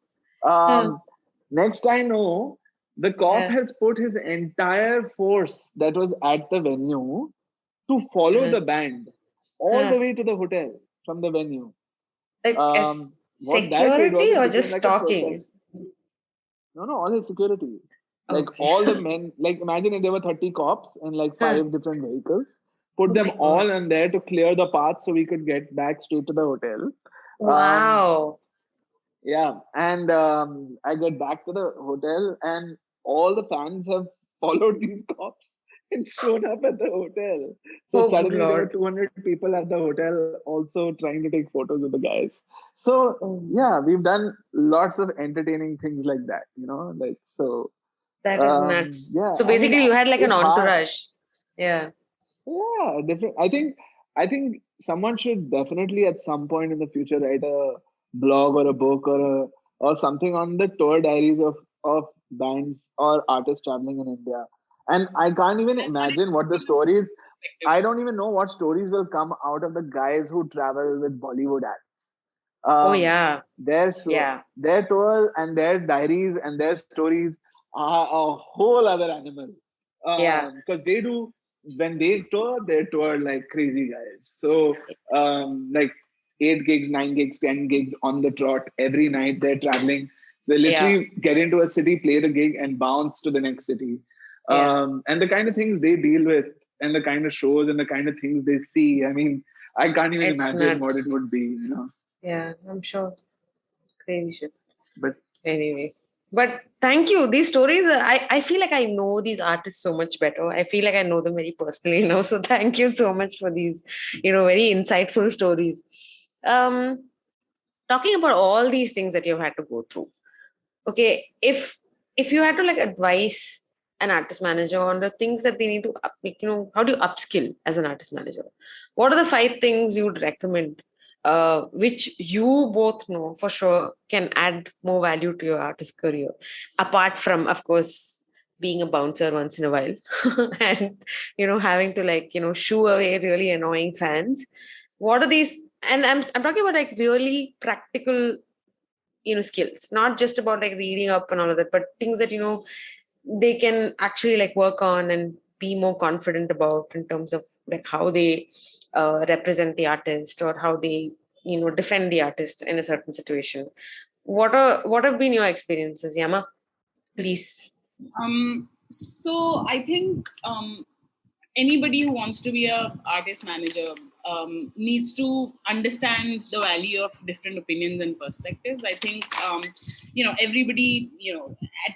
B: Next I know, the cop has put his entire force that was at the venue to follow the band all the way to the hotel from the venue.
A: Like
B: What that did was
A: security
B: it
A: or
B: became
A: just
B: like a
A: stalking?
B: protest. No, all his security. Like
A: Okay.
B: all the men, like imagine if there were 30 cops in like 5 different vehicles, put them
A: my God.
B: all in there to clear the path so we could get back straight to the hotel.
A: Wow.
B: Yeah, and I get back to the hotel, and all the fans have followed these cops and shown up at the hotel. So
A: Oh,
B: suddenly there were
A: Lord.
B: 200 people at the hotel also trying to take photos with the guys. So
A: Oh,
B: yeah, we've done lots of entertaining things like that, you know, like so.
A: that is nuts.
B: Yeah,
A: So
B: I mean,
A: basically, you had like an
B: it's hard.
A: entourage. Yeah.
B: Yeah, different. I think someone should definitely at some point in the future write a blog or a book or something on the tour diaries of bands or artists traveling in India. And I can't even imagine what the stories. I don't even know what stories will come out of the guys who travel with Bollywood acts.
A: Oh, yeah.
B: Their
A: Yeah.
B: their tour and their diaries and their stories are a whole other animal.
A: Yeah.
B: Because they do when they tour like crazy guys. So like 8 gigs, 9 gigs, 10 gigs on the trot every night. They're traveling. They
A: Yeah.
B: literally get into a city, play the gig, and bounce to the next city.
A: Yeah.
B: And the kind of things they deal with, and the kind of shows, and the kind of things they see. I mean, I can't even
A: It's
B: imagine what it
A: nuts.
B: would be, you know.
A: Yeah, I'm sure. Crazy shit.
B: But
A: Anyway. But thank you. These stories, I feel like I know these artists so much better. I feel like I know them very personally now. So thank you so much for these, very insightful stories. Um, Talking about all these things that you've had to go through. Okay, if you had to like advise an artist manager on the things that they need to how do you upskill as an artist manager, what are the 5 things you'd recommend, which you both know for sure can add more value to your artist career, apart from, of course, being a bouncer once in a while and having to shoo away really annoying fans? What are these? And I'm talking about like really practical skills, not just about like reading up and all of that, but things that they can actually like work on and be more confident about in terms of like how they represent the artist, or how they defend the artist in a certain situation. What have been your experiences, Yama? Please.
C: So I think anybody who wants to be a artist manager needs to understand the value of different opinions and perspectives. I think everybody at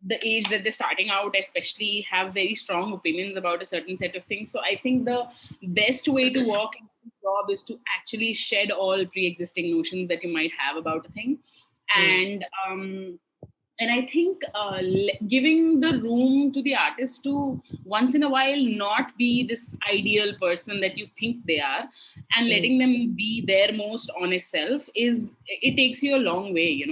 C: the age that they're starting out especially have very strong opinions about a certain set of things. So I think the best way to work in this job is to actually shed all pre-existing notions that you might have about a thing. And I think giving the room to the artist to once in a while not be this ideal person that you think they are, and letting them be their most honest self, it takes you a long way.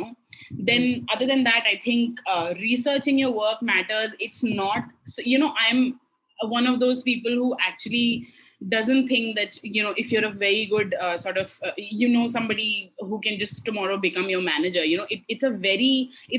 C: Then other than that, I think researching your work matters. It's not, so, I'm one of those people who actually doesn't think that if you're a very good somebody who can just tomorrow become your manager. It's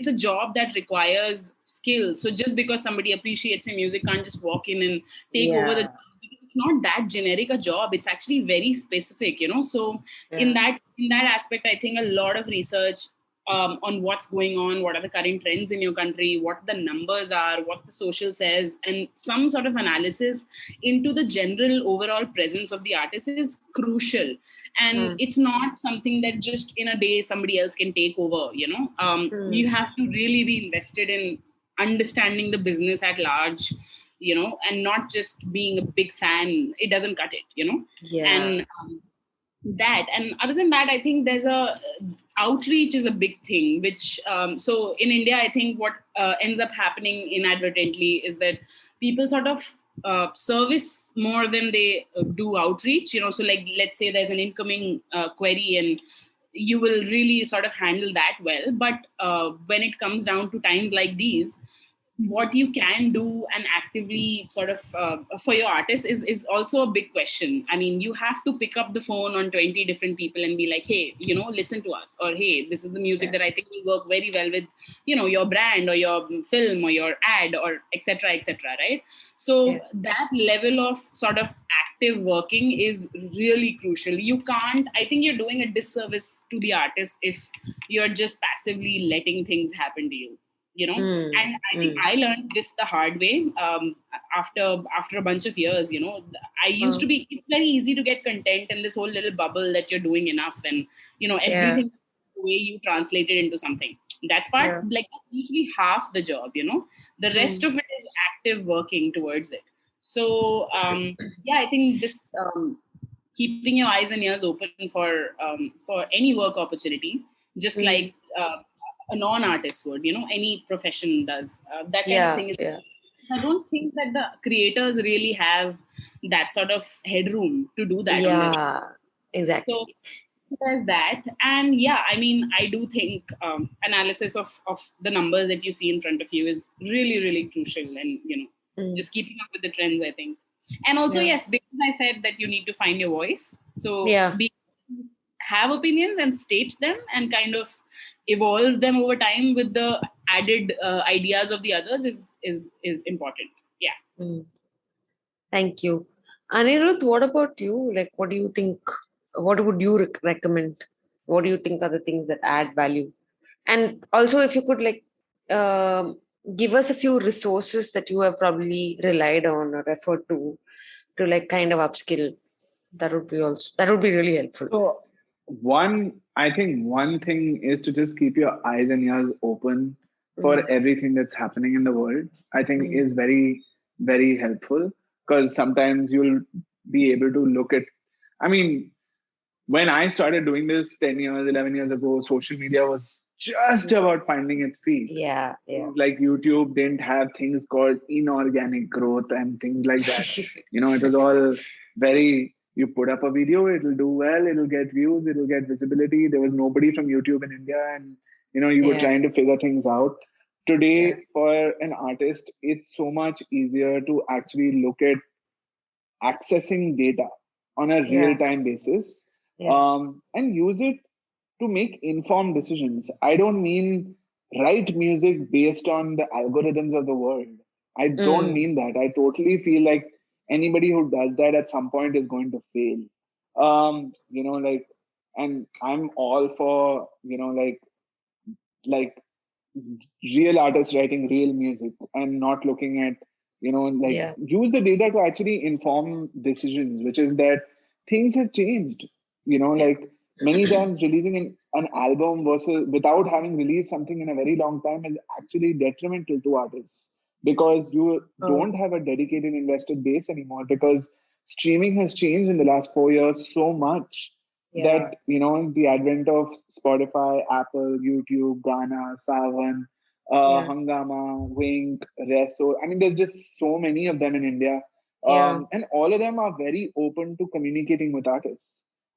C: a job that requires skill. So just because somebody appreciates your music can't just walk in and take over the job. It's not that generic a job. It's actually very specific. So in that aspect, I think a lot of research on what's going on, what are the current trends in your country, what the numbers are, what the social says, and some sort of analysis into the general overall presence of the artist is crucial. And it's not something that just in a day somebody else can take over, you have to really be invested in understanding the business at large, and not just being a big fan. It doesn't cut it, and that. And other than that, I think there's a outreach is a big thing, which so in India, I think what ends up happening inadvertently is that people sort of service more than they do outreach, so like, let's say there's an incoming query, and you will really sort of handle that well. But when it comes down to times like these, what you can do and actively sort of for your artist is also a big question. I mean, you have to pick up the phone on 20 different people and be like, hey, listen to us, or hey, this is the music that I think will work very well with your brand or your film or your ad, or etc., etc., right? So that level of sort of active working is really crucial. You can't, I think you're doing a disservice to the artist if you're just passively letting things happen to you. And I think I learned this the hard way after a bunch of years. I used to be, it's very easy to get content in this whole little bubble that you're doing enough, and everything the way you translate it into something. That's part, like, usually half the job. The rest of it is active working towards it. So I think this keeping your eyes and ears open for any work opportunity, just like a non-artist would, any profession does. That kind of thing is. I don't think that the creators really have that sort of headroom to do that.
A: Yeah, exactly.
C: So there's that. And I mean, I do think analysis of the numbers that you see in front of you is really, really crucial. And, just keeping up with the trends, I think. And also, yes, because I said that you need to find your voice. So have opinions and state them and kind of evolve them over time with the added ideas of the others is important.
A: Thank you. Anirudh, what about you? Like, what do you think? What would you recommend? What do you think are the things that add value? And also, if you could give us a few resources that you have probably relied on or referred to like kind of upskill, that would be really helpful.
B: So I think one thing is to just keep your eyes and ears open for everything that's happening in the world. I think is very, very helpful, because sometimes you'll be able to look at, I mean, when I started doing this 10 years, 11 years ago, social media was just about finding its feet.
A: Yeah.
B: Like YouTube didn't have things called inorganic growth and things like that. It was all very, you put up a video, it'll do well, it'll get views, it'll get visibility. There was nobody from YouTube in India, and you were trying to figure things out. Today, for an artist, it's so much easier to actually look at accessing data on a real-time basis, and use it to make informed decisions. I don't mean write music based on the algorithms of the world. I don't mean that. I totally feel like anybody who does that at some point is going to fail. And I'm all for, like real artists writing real music and not looking at, use the data to actually inform decisions, which is that things have changed. Many times releasing an album versus without having released something in a very long time is actually detrimental to artists, because you don't have a dedicated invested base anymore, because streaming has changed in the last 4 years so much that, the advent of Spotify, Apple, YouTube, Ghana, Savan, Hangama, Wink, Reso. I mean, there's just so many of them in India. And all of them are very open to communicating with artists.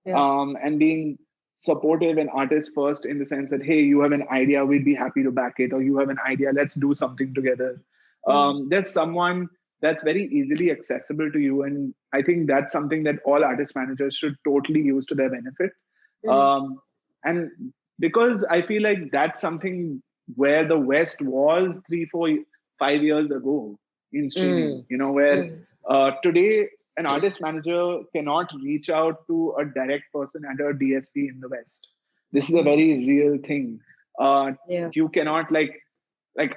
B: And being supportive and artist first, in the sense that, hey, you have an idea, we'd be happy to back it, or you have an idea, let's do something together. There's someone that's very easily accessible to you, and I think that's something that all artist managers should totally use to their benefit. And because I feel like that's something where the West was 3, 4, 5 years ago in streaming, where today an artist manager cannot reach out to a direct person at a DSP in the West. This is a very real thing.
A: Yeah.
B: You cannot like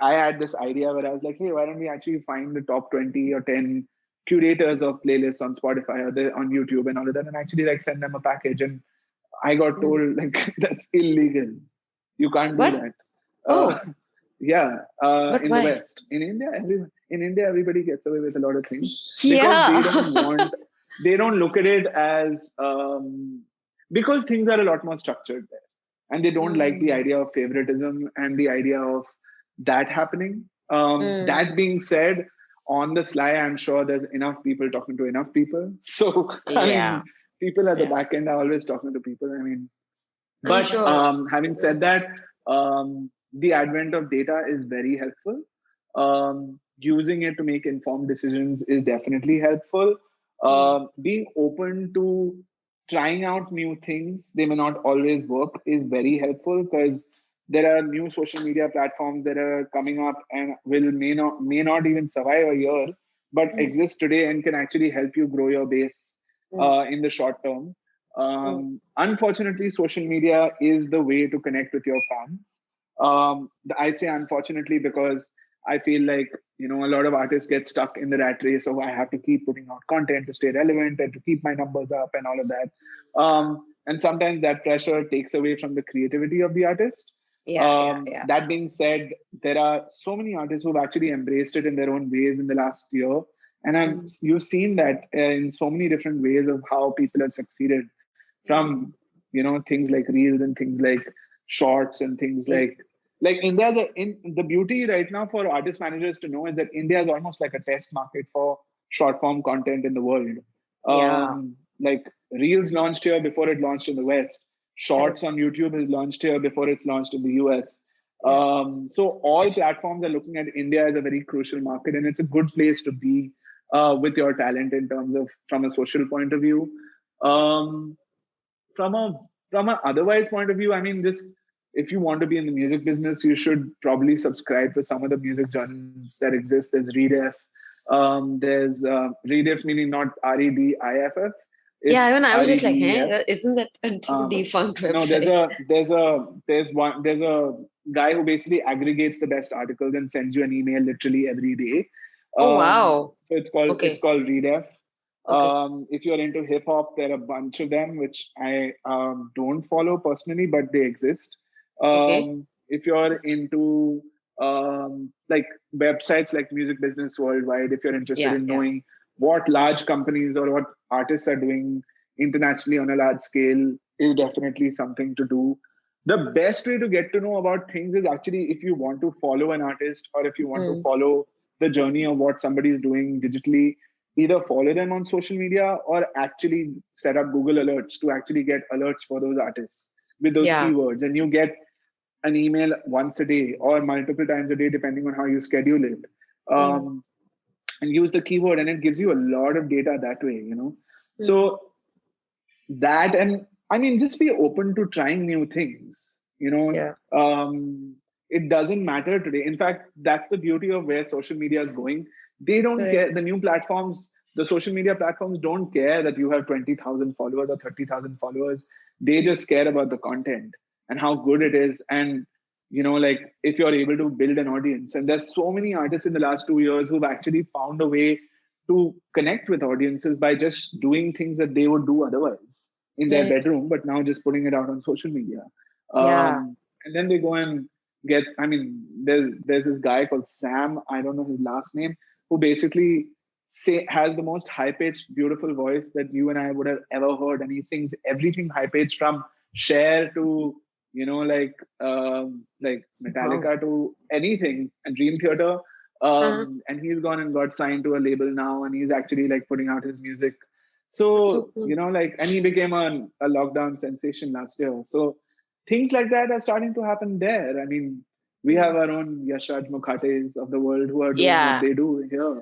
B: I had this idea where I was like, hey, why don't we actually find the top 20 or 10 curators of playlists on Spotify or on YouTube and all of that, and actually like send them a package. And I got
A: Mm.
B: told like that's illegal. You can't do
A: What?
B: that.
A: Oh,
B: Yeah,
A: but
B: in the
A: why?
B: West, in India, everybody gets away with a lot of things because
A: Yeah.
B: they don't look at it as because things are a lot more structured there, and they don't like the
A: Mm.
B: idea of favoritism and the idea of that happening. That
A: Mm.
B: being said, on the sly, I'm sure there's enough people talking to enough people. So I
A: Yeah.
B: mean, people at the
A: Yeah.
B: back end are always talking to people. I mean,
A: I'm
B: but
A: sure.
B: having said that, the advent of data is very helpful. Using it to make informed decisions is definitely helpful.
A: Mm.
B: Being open to trying out new things, they may not always work, is very helpful because there are new social media platforms that are coming up and may not even survive a year, but
A: Mm.
B: exist today and can actually help you grow your base
A: Mm.
B: in the short term.
A: Mm.
B: Unfortunately, social media is the way to connect with your fans. I say unfortunately because I feel like a lot of artists get stuck in the rat race of I have to keep putting out content to stay relevant and to keep my numbers up and all of that. And sometimes that pressure takes away from the creativity of the artist.
A: Yeah. Yeah. Yeah.
B: That being said, there are so many artists who've actually embraced it in their own ways in the last year, and
A: Mm.
B: you've seen that in so many different ways of how people have succeeded from
A: Mm.
B: things like reels and things like shorts and things
A: Yeah.
B: like India. The beauty right now for artist managers to know is that India is almost like a test market for short form content in the world.
A: Yeah.
B: Like reels launched here before it launched in the West. Shorts
A: Correct.
B: on YouTube is launched here before it's launched in the US.
A: Yeah.
B: So all platforms are looking at India as a very crucial market, and it's a good place to be with your talent in terms of from a social point of view. Um, from a otherwise point of view, I mean, just if you want to be in the music business, you should probably subscribe to some of the music journals that exist. There's Rediff. There's Rediff, meaning not Rediff.
A: Yeah.
B: It's
A: Even I was just like,
B: Redef.
A: hey, isn't that a
B: Um,
A: defunct
B: no,
A: website?
B: there's a guy who basically aggregates the best articles and sends you an email literally every day.
A: Oh wow.
B: So
A: Okay.
B: it's called Redef.
A: Okay.
B: If you're into hip hop, there are a bunch of them which I don't follow personally, but they exist.
A: Okay.
B: If you're into like websites like Music Business Worldwide, if you're interested
A: Yeah.
B: in
A: Yeah.
B: knowing what large companies or what artists are doing internationally on a large scale, is definitely something to do. The best way to get to know about things is actually if you want to follow an artist or if you want to
A: Mm.
B: follow the journey of what somebody is doing digitally, either follow them on social media or actually set up Google alerts to actually get alerts for those artists with those
A: Yeah.
B: keywords. And you get an email once a day or multiple times a day, depending on how you schedule it.
A: Mm.
B: Um, and use the keyword, and it gives you a lot of data that way.
A: Mm.
B: So that, and I mean, just be open to trying new things.
A: Yeah.
B: It doesn't matter today. In fact, that's the beauty of where social media is going. They don't
A: Correct.
B: care. The new platforms, the social media platforms don't care that you have 20,000 followers or 30,000 followers. They
A: Mm.
B: just care about the content and how good it is. And like if you're able to build an audience. And there's so many artists in the last 2 years who've actually found a way to connect with audiences by just doing things that they would do otherwise in their
A: Right.
B: bedroom, but now just putting it out on social media.
A: Yeah.
B: And then they go and get, I mean, there's this guy called Sam, I don't know his last name, who basically has the most high-pitched, beautiful voice that you and I would have ever heard. And he sings everything high-pitched from Cher to, like
A: Wow.
B: Metallica to anything and Dream Theater.
A: Uh,
B: And he's gone and got signed to a label now, and he's actually like putting out his music.
A: that's so
B: So,
A: cool.
B: and he became a lockdown sensation last year. So things like that are starting to happen there. I mean, we have
A: Mm.
B: our own Yashraj Mukhates of the world who are doing what
A: Yeah.
B: they do here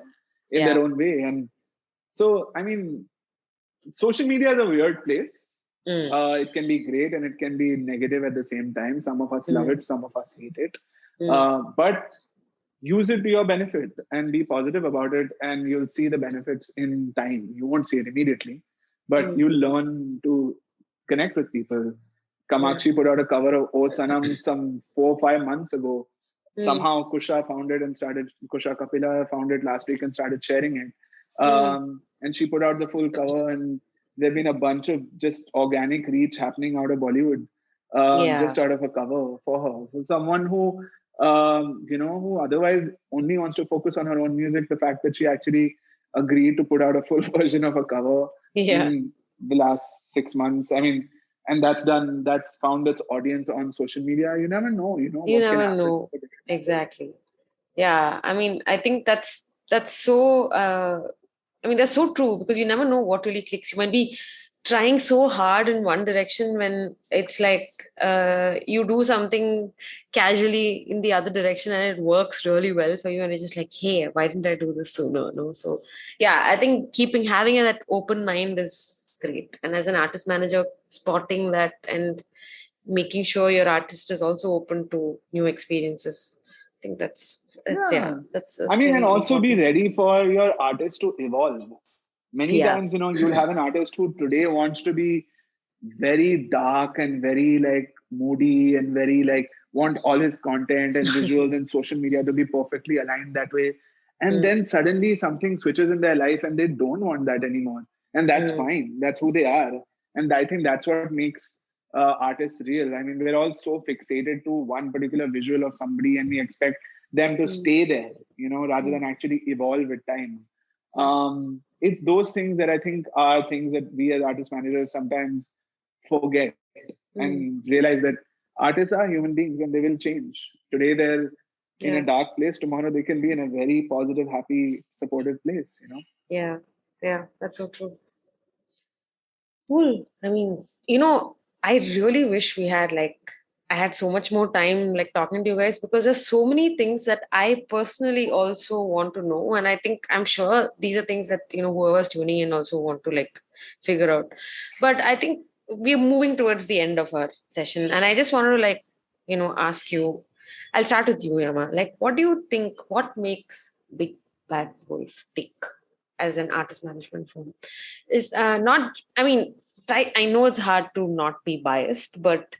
B: in their
A: Yeah.
B: own way. And so, I mean, social media is a weird place.
A: Mm.
B: It can be great and it can be negative at the same time. Some of us love
A: Mm.
B: it, some of us hate it.
A: Mm.
B: But use it to your benefit and be positive about it, and you'll see the benefits in time. You won't see it immediately, but
A: Mm.
B: you'll learn to connect with people, Kamakshi put out a cover of Oh Sanam some 4 or 5 months ago. Somehow Kusha Kapila found it last week and started sharing it. And she put out the full cover, and there have been a bunch of just organic reach happening out of Bollywood,
A: Yeah.
B: just out of a cover for her. So someone who, who otherwise only wants to focus on her own music, the fact that she actually agreed to put out a full version of a cover
A: Yeah.
B: in the last 6 months. I mean, and that's found its audience on social media. You never know,
A: You
B: what can
A: never
B: happen.
A: know. Exactly. Yeah. I mean, I think that's so I mean, that's so true, because you never know what really clicks. You might be trying so hard in one direction when it's like you do something casually in the other direction and it works really well for you, and it's just like, hey, why didn't I do this sooner? No, so yeah, I think having that open mind is great, and as an artist manager, spotting that and making sure your artist is also open to new experiences. I think
B: Yeah.
A: that's
B: I mean, and
A: very
B: also be
A: important.
B: ready for your artist to evolve. Many
A: Yeah.
B: times, you'll have an artist who today wants to be very dark and very like moody and very like want all his content and visuals and social media to be perfectly aligned that way. And
A: Mm,
B: then suddenly something switches in their life and they don't want that anymore. And that's
A: mm,
B: fine. That's who they are. And I think that's what makes artists real. I mean, we're all so fixated to one particular visual of somebody and we expect them to
A: mm,
B: stay there, rather
A: mm,
B: than actually evolve with time. It's those things that I think are things that we as artist managers sometimes forget
A: mm.
B: and realize that artists are human beings and they will change. Today they're in a
A: Yeah,
B: dark place. Tomorrow they can be in a very positive, happy, supportive place.
A: yeah, yeah. That's so true. Cool. I mean, I really wish I had so much more time like talking to you guys, because there's so many things that I personally also want to know. And I think I'm sure these are things that, whoever's tuning in also want to like figure out. But I think we're moving towards the end of our session. And I just wanted to ask you, I'll start with you, Yama. Like, what do you think, what makes Big Bad Wolf tick as an artist management firm? Is not, I mean, I know it's hard to not be biased, but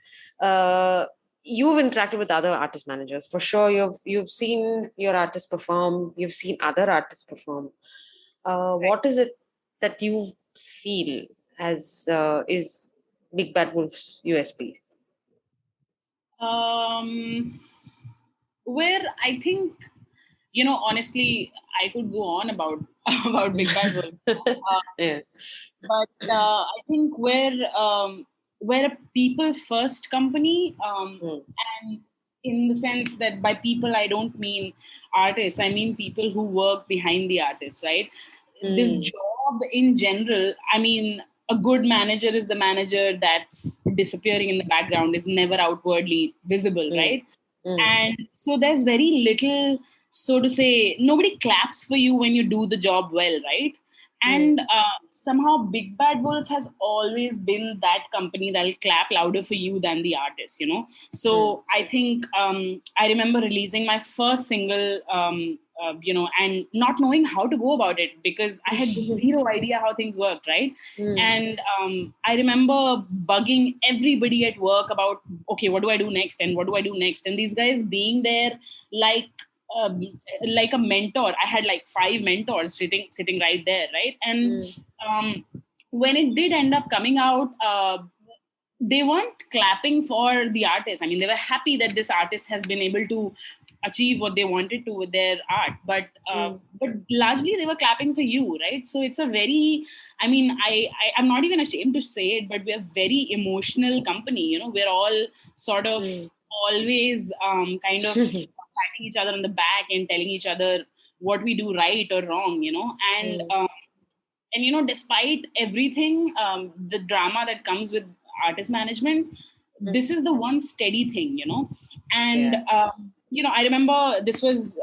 A: you've interacted with other artist managers for sure. You've seen your artists perform. You've seen other artists perform. What is it that you feel as is Big Bad Wolf's USP?
C: Um, where I think, honestly, I could go on about about Big Bad Wolf.
A: Yeah.
C: But I think we're a people first company,
A: Mm,
C: and in the sense that by people I don't mean artists, I mean people who work behind the artists, right? This
A: mm,
C: job in general, I mean, a good manager is the manager that's disappearing in the background, is never outwardly visible,
A: mm,
C: right?
A: mm,
C: And so there's very little, so to say, nobody claps for you when you do the job well, right?
A: mm,
C: And somehow Big Bad Wolf has always been that company that'll clap louder for you than the artist.
A: mm,
C: So I think I remember releasing my first single, and not knowing how to go about it because I had zero idea how things worked, right?
A: mm,
C: And I remember bugging everybody at work about, okay, what do I do next? And what do I do next? And these guys being there like, um, like a mentor. I had like 5 mentors sitting right there, right? And
A: mm,
C: um, when it did end up coming out, they weren't clapping for the artist. I mean, they were happy that this artist has been able to achieve what they wanted to with their art,
A: mm,
C: but largely they were clapping for you, right? So it's a very, I mean, I'm not even ashamed to say it, but we're a very emotional company. We're all sort of
A: mm.
C: always kind of patting each other on the back and telling each other what we do right or wrong. And
A: Mm,
C: despite everything, the drama that comes with artist management,
A: mm.
C: this is the one steady thing. And
A: Yeah.
C: I remember this is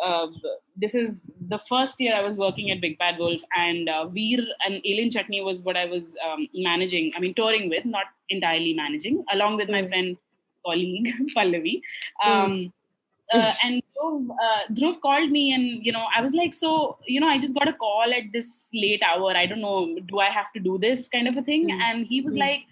C: the first year I was working at Big Bad Wolf, and Veer and Alien Chutney was what I was managing, I mean touring with, not entirely managing, along with my
A: Mm,
C: friend colleague Pallavi.
A: mm.
C: And Dhruv called me, and I was like, so I just got a call at this late hour. I don't know, do I have to do this kind of a thing?
A: Mm,
C: And he was
A: mm,
C: like,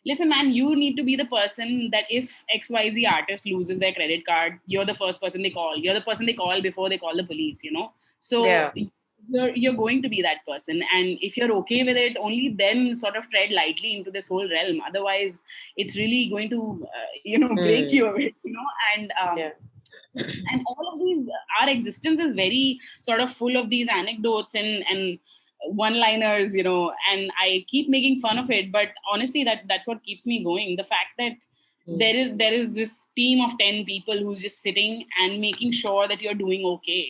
C: listen, man, you need to be the person that if XYZ artist loses their credit card, you're the first person they call. You're the person they call before they call the police, So you're going to be that person. And if you're okay with it, only then sort of tread lightly into this whole realm. Otherwise, it's really going to, break you away, and and all of these, our existence is very sort of full of these anecdotes and one liners, and I keep making fun of it, but honestly that's what keeps me going. The fact that there is this team of 10 people who's just sitting and making sure that you're doing okay.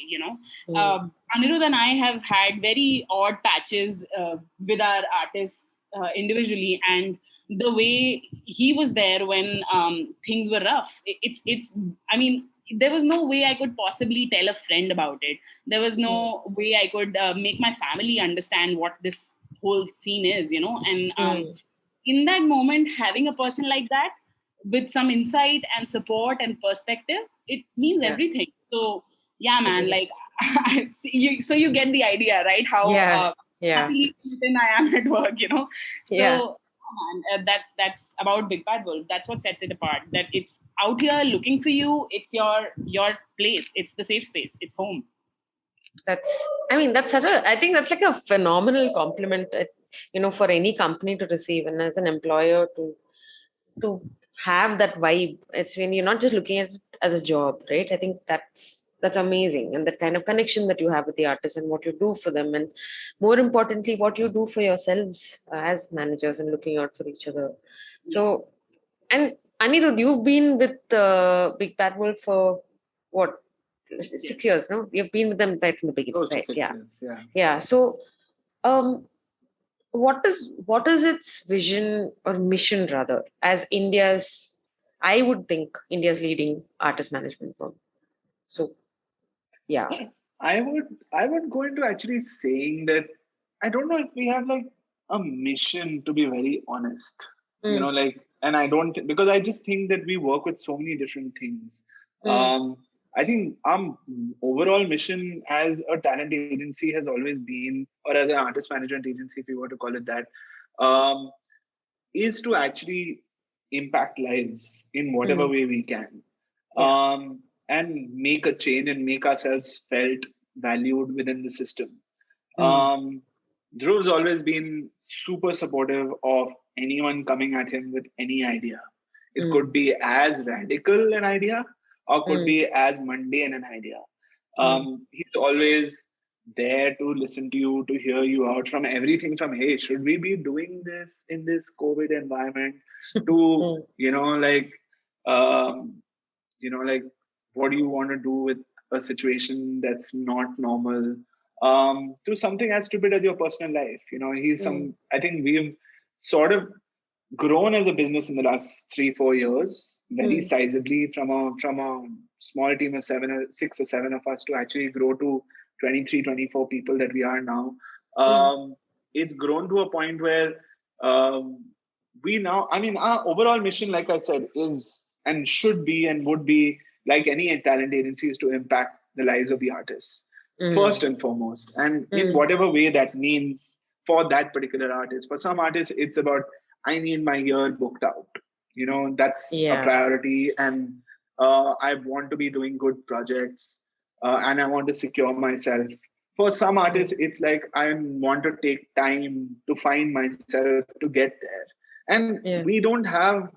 C: Anirudh and I have had very odd patches with our artists individually, and the way he was there when things were rough, it's I mean, there was no way I could possibly tell a friend about it. There was no way I could make my family understand what this whole scene is, and in that moment, having a person like that with some insight and support and perspective, it means everything. So yeah, man, like so you get the idea, right? How happily I am at work, So man, that's about Big Bad Wolf. That's what sets it apart. That it's out here looking for you. It's your place. It's the safe space. It's home.
A: That's I think that's like a phenomenal compliment, for any company to receive, and as an employer to have that vibe. It's when you're not just looking at it as a job, right? I think that's amazing, and that kind of connection that you have with the artist and what you do for them, and more importantly what you do for yourselves as managers and looking out for each other. So, and Anirudh, you've been with Big Bad Wolf for what, 6 years? No, you've been with them right from the beginning.
B: Close to
A: right?
B: 6 years,
A: So what is its vision or mission, rather, as India's, I would think, India's leading artist management firm? So
B: I would go into actually saying that I don't know if we have like a mission, to be very honest. And I don't because I just think that we work with so many different things. I think our overall mission as a talent agency has always been, or as an artist management agency, if you were to call it that, is to actually impact lives in whatever way we can. And make a change and make ourselves felt valued within the system. Dhruv's always been super supportive of anyone coming at him with any idea. It could be as radical an idea or could be as mundane an idea. He's always there to listen to you, to hear you out, from everything from, hey, should we be doing this in this COVID environment, to, what do you want to do with a situation that's not normal, to something as stupid as your personal life. I think we've sort of grown as a business in the last 3-4 years very sizably from a small team of 6 or 7 of us to actually grow to 23, 24 people that we are now. It's grown to a point where our overall mission, like I said, is and should be and would be, like any talent agency, is to impact the lives of the artists first and foremost, and in whatever way that means for that particular artist. For some artists, it's about, I need my year booked out. That's a priority, and I want to be doing good projects, and I want to secure myself. For some artists, it's like, I want to take time to find myself to get there. And we don't have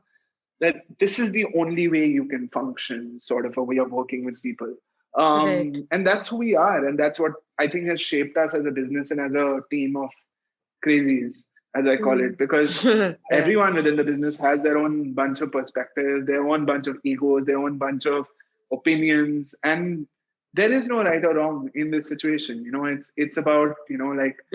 B: that this is the only way you can function, sort of a way of working with people. And that's who we are. And that's what I think has shaped us as a business and as a team of crazies, as I call it, because everyone within the business has their own bunch of perspectives, their own bunch of egos, their own bunch of opinions. And there is no right or wrong in this situation. It's about,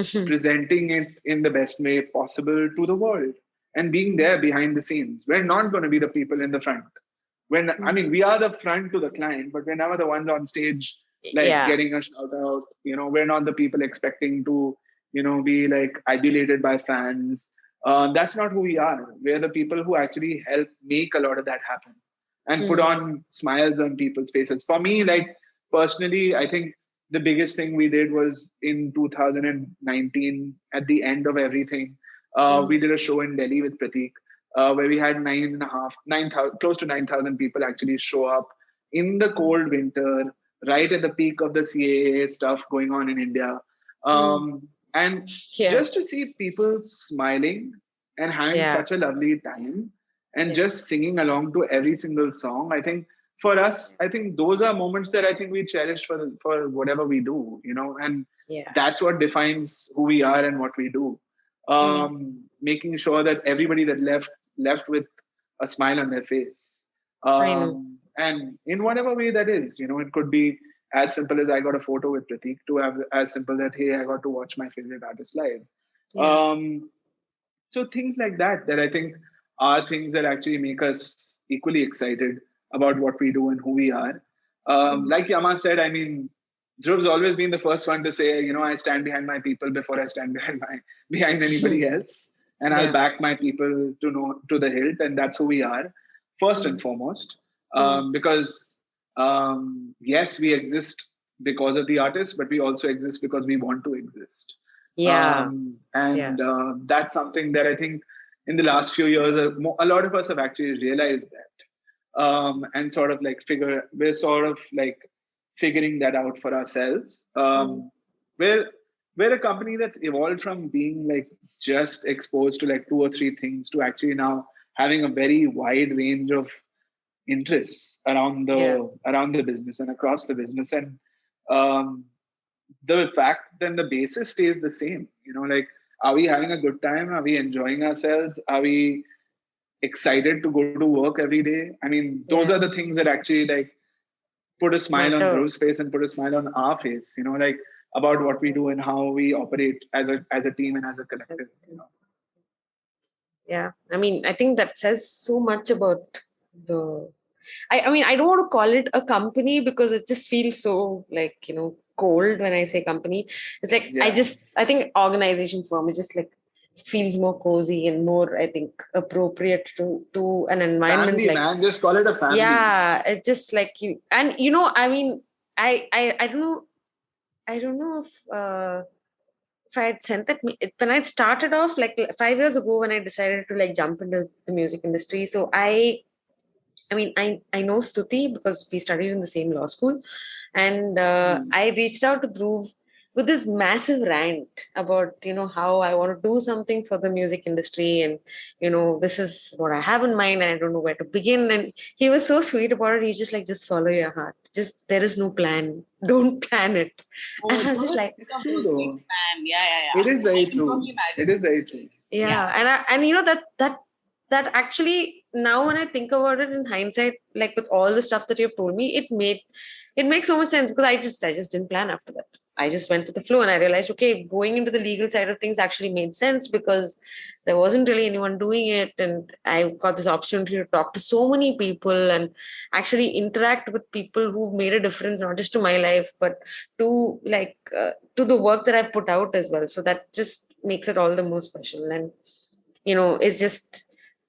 B: presenting it in the best way possible to the world and being there behind the scenes. We're not going to be the people in the front. We are the front to the client, but we're never the ones on stage, getting a shout out. We're not the people expecting to, be like adulated by fans. That's not who we are. We're the people who actually help make a lot of that happen and put on smiles on people's faces. For me, personally, I think the biggest thing we did was in 2019, at the end of everything, we did a show in Delhi with Prateek. where we had 9,000, close to 9,000 people actually show up in the cold winter, right at the peak of the CAA stuff going on in India. And
A: Yeah.
B: just to see people smiling and having
A: Yeah.
B: such a lovely time and
A: Yeah.
B: just singing along to every single song, I think for us, I think those are moments that I think we cherish for whatever we do, and
A: Yeah.
B: that's what defines who we are and what we do. Making sure that everybody that left with a smile on their face.
A: I know.
B: And in whatever way that is, it could be as simple as I got a photo with Pratik to have as simple that, hey, I got to watch my favorite artist live.
A: Yeah.
B: So things like that I think are things that actually make us equally excited about what we do and who we are. Like Yama said, I mean, Dhruv's always been the first one to say, I stand behind my people before I stand behind anybody else, and I'll
A: Yeah.
B: back my people to the hilt, and that's who we are, first and foremost. Because yes, we exist because of the artist, but we also exist because we want to exist.
A: Yeah.
B: And that's something that I think in the last few years, a lot of us have actually realized that, and sort of like we're sort of like figuring that out for ourselves. We're a company that's evolved from being like just exposed to like two or three things to actually now having a very wide range of interests around the business and across the business. And the fact then the basis stays the same, like, are we having a good time? Are we enjoying ourselves? Are we excited to go to work every day? I mean, those are the things that actually like put a smile on
A: Matter.
B: Dhruv's face and put a smile on our face, like about what we do and how we operate as a team and as a collective.
A: Yeah. I mean, I think that says so much about the. I mean, I don't want to call it a company because it just feels so like, cold when I say company. It's like,
B: Yeah.
A: I think organization firm is just like feels more cozy and more, I think, appropriate to an environment
B: Family,
A: like.
B: man, just call it a family.
A: Yeah, it's just like you, and I mean, I don't know if I had sent that when I started off like 5 years ago when I decided to like jump into the music industry. So I mean, I know Stuti because we studied in the same law school, and I reached out to Dhruv with this massive rant about how I want to do something for the music industry, and this is what I have in mind, and I don't know where to begin. And he was so sweet about it. He just follow your heart. Just there is no plan. Don't plan it. And I was just like,
B: it's true though.
C: Yeah.
B: It is very true.
C: Totally imagine.
B: It is very true.
A: Yeah. And that actually now when I think about it in hindsight, like with all the stuff that you've told me, it makes so much sense because I just didn't plan after that. I just went with the flow and I realized, okay, going into the legal side of things actually made sense because there wasn't really anyone doing it. And I got this opportunity to talk to so many people and actually interact with people who made a difference, not just to my life, but to to the work that I've put out as well. So that just makes it all the more special. And, it's just,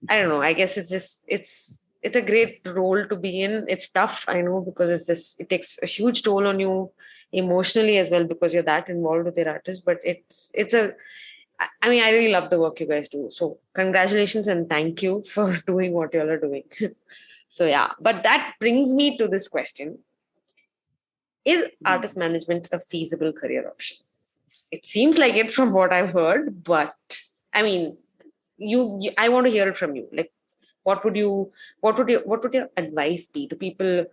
A: I don't know, I guess it's a great role to be in. It's tough, I know, because it takes a huge toll on you emotionally as well because you're that involved with your artist. But I mean, I really love the work you guys do. So congratulations and thank you for doing what you all are doing. So yeah, but that brings me to this question. Is artist management a feasible career option? It seems like it from what I've heard, but I mean, I want to hear it from you. Like, what would your advice be to people,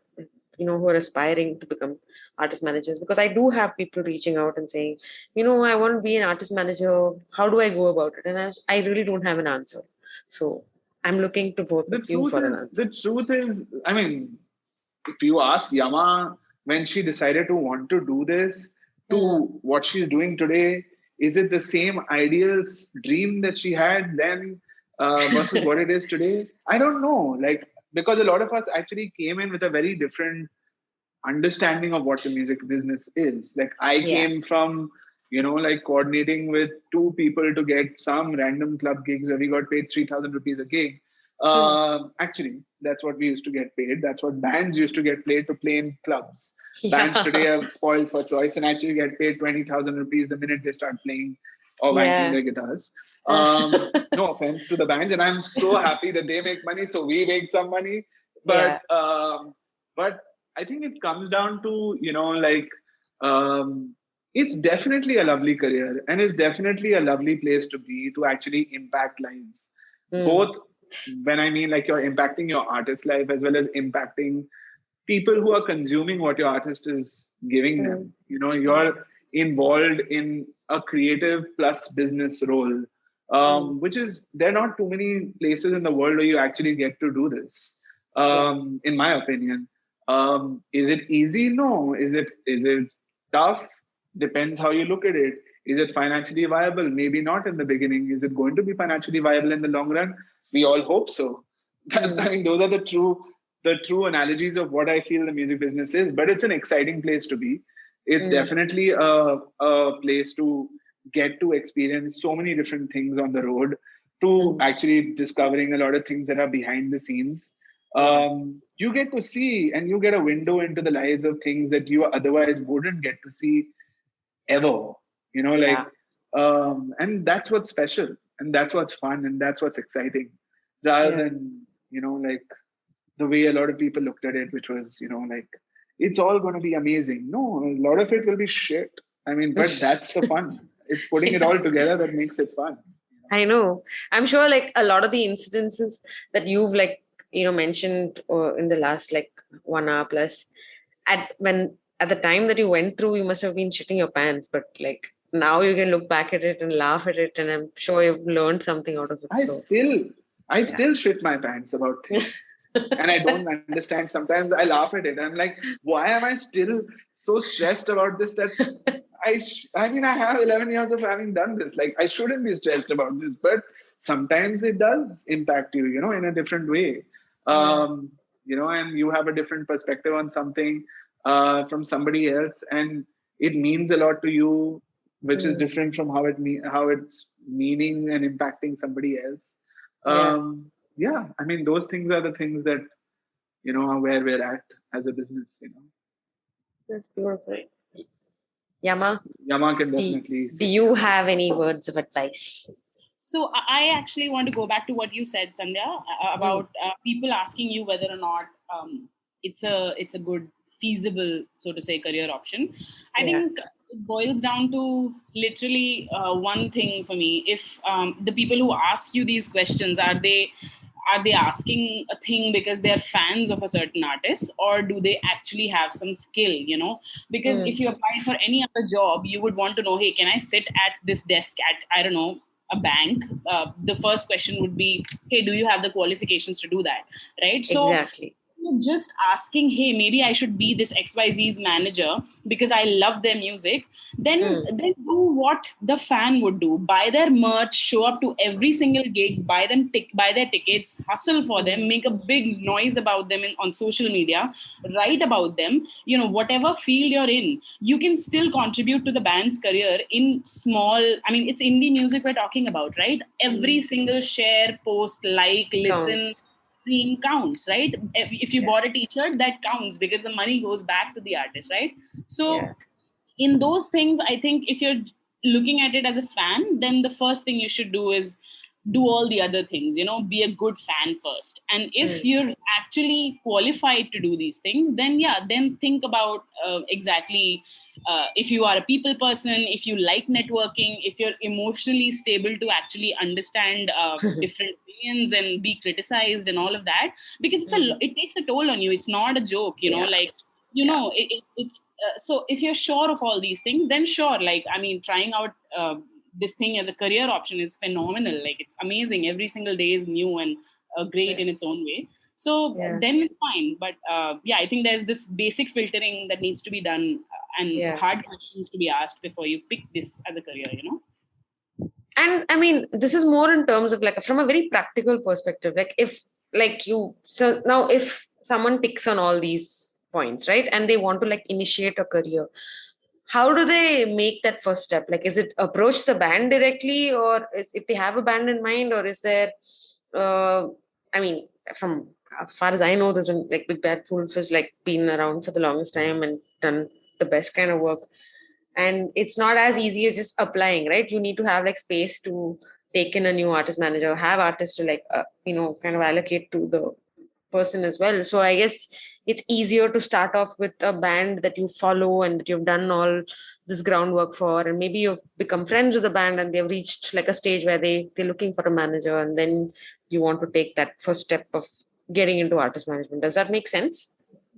A: who are aspiring to become artist managers? Because I do have people reaching out and saying, I want to be an artist manager. How do I go about it? And I really don't have an answer. So I'm looking to both
B: The
A: of you
B: truth
A: for an
B: is,
A: answer.
B: I mean, if you ask Yama when she decided to want to do this to what she's doing today, is it the same ideal dream that she had then versus what it is today? I don't know. Like, because a lot of us actually came in with a very different understanding of what the music business is. Like, I came from, like coordinating with two people to get some random club gigs where we got paid 3,000 rupees a gig. Actually, that's what we used to get paid. That's what bands used to get paid to play in clubs. Bands today are spoiled for choice and actually get paid 20,000 rupees the minute they start playing or wanking their guitars. No offense to the band, and I'm so happy that they make money, so we make some money.
A: Yeah.
B: But I think it comes down to, um, it's definitely a lovely career, and it's definitely a lovely place to be, to actually impact lives.
A: Mm.
B: Both, when I mean like you're impacting your artist life as well as impacting people who are consuming what your artist is giving
A: Mm.
B: them. You're involved in a creative plus business role,
A: Mm.
B: which is, there are not too many places in the world where you actually get to do this.
A: Yeah.
B: In my opinion, is it easy? No. Is it tough? Depends how you look at it. Is it financially viable? Maybe not in the beginning. Is it going to be financially viable in the long run? We all hope so.
A: Mm.
B: I mean, those are the true analogies of what I feel the music business is. But it's an exciting place to be. It's
A: Mm.
B: definitely a place to get to experience so many different things on the road, to
A: Mm.
B: actually discovering a lot of things that are behind the scenes.
A: Yeah.
B: You get to see, and you get a window into the lives of things that you otherwise wouldn't get to see ever. Like,
A: Yeah.
B: and that's what's special, and that's what's fun, and that's what's exciting, rather
A: Yeah.
B: than, like, the way a lot of people looked at it, which was, like, it's all going to be amazing. No, a lot of it will be shit. I mean, but that's the fun. It's putting it
A: Yeah.
B: all together that makes it fun.
A: I know. I'm sure like a lot of the incidences that you've like, mentioned in the last like 1 hour plus, at the time that you went through, you must have been shitting your pants, but like now you can look back at it and laugh at it, and I'm sure you've learned something out of it.
B: I
A: So
B: still, I
A: yeah.
B: still shit my pants about things, and I don't understand. Sometimes I laugh at it. I'm like, why am I still so stressed about this? That I mean, I have 11 years of having done this. Like, I shouldn't be stressed about this, but sometimes it does impact you, in a different way.
A: Yeah.
B: And you have a different perspective on something from somebody else, and it means a lot to you, which is
A: Mm.
B: different from how it's meaning and impacting somebody else.
A: Yeah.
B: Yeah, I mean, those things are the things that, are where we're at as a business.
A: That's beautiful. Yama,
B: Yama can
A: do,
B: definitely
A: do
B: say,
A: you have any words of advice?
C: So I actually want to go back to what you said, Sandhya,
A: Mm.
C: about people asking you whether or not it's a good, feasible, so to say, career option. I
A: Yeah.
C: think it boils down to literally one thing for me. If the people who ask you these questions, are they asking a thing because they're fans of a certain artist, or do they actually have some skill? Because
A: Mm.
C: if you apply for any other job, you would want to know, hey, can I sit at this desk at, I don't know, a bank? The first question would be, hey, do you have the qualifications to do that? Right? So
A: Exactly.
C: you're just asking, hey, maybe I should be this XYZ's manager because I love their music. then
A: Mm.
C: then do what the fan would do: buy their merch, show up to every single gig, buy their tickets, hustle for them, make a big noise about them on social media, write about them. Whatever field you're in, you can still contribute to the band's career in small, I mean, it's indie music we're talking about, right? Every
A: Mm.
C: single share, post, like, listen,
A: Counts.
C: stream counts, right? If you
A: Yeah.
C: bought a t-shirt, that counts because the money goes back to the artist, right? So
A: Yeah.
C: in those things, I think if you're looking at it as a fan, then the first thing you should do is do all the other things. Be a good fan first, and if
A: Mm.
C: you're actually qualified to do these things, then yeah, then think about exactly, if you are a people person, if you like networking, if you're emotionally stable to actually understand different opinions and be criticized and all of that, because
A: Mm.
C: it takes a toll on you. It's not a joke,
A: Yeah.
C: like,
A: Yeah.
C: it's so if you're sure of all these things, then sure, like, I mean, trying out this thing as a career option is phenomenal. Like, it's amazing. Every single day is new and great
A: Yeah.
C: in its own way. So
A: Yeah.
C: then it's fine. But yeah, I think there's this basic filtering that needs to be done, and
A: Yeah.
C: hard questions to be asked before you pick this as a career.
A: And I mean, this is more in terms of like from a very practical perspective. Like if like you so now if someone ticks on all these points, right? And they want to like initiate a career, how do they make that first step? Like is it approach the band directly, or is if they have a band in mind, or is there uh I mean, from as far as I know, there's been like Big Bad Wolf has like been around for the longest time and done the best kind of work, and it's not as easy as just applying, right? You need to have like space to taken a new artist manager, have artists to like kind of allocate to the person as well. So I guess it's easier to start off with a band that you follow and that you've done all this groundwork for, and maybe you've become friends with the band and they've reached like a stage where they're looking for a manager, and then you want to take that first step of getting into artist management. Does that make sense?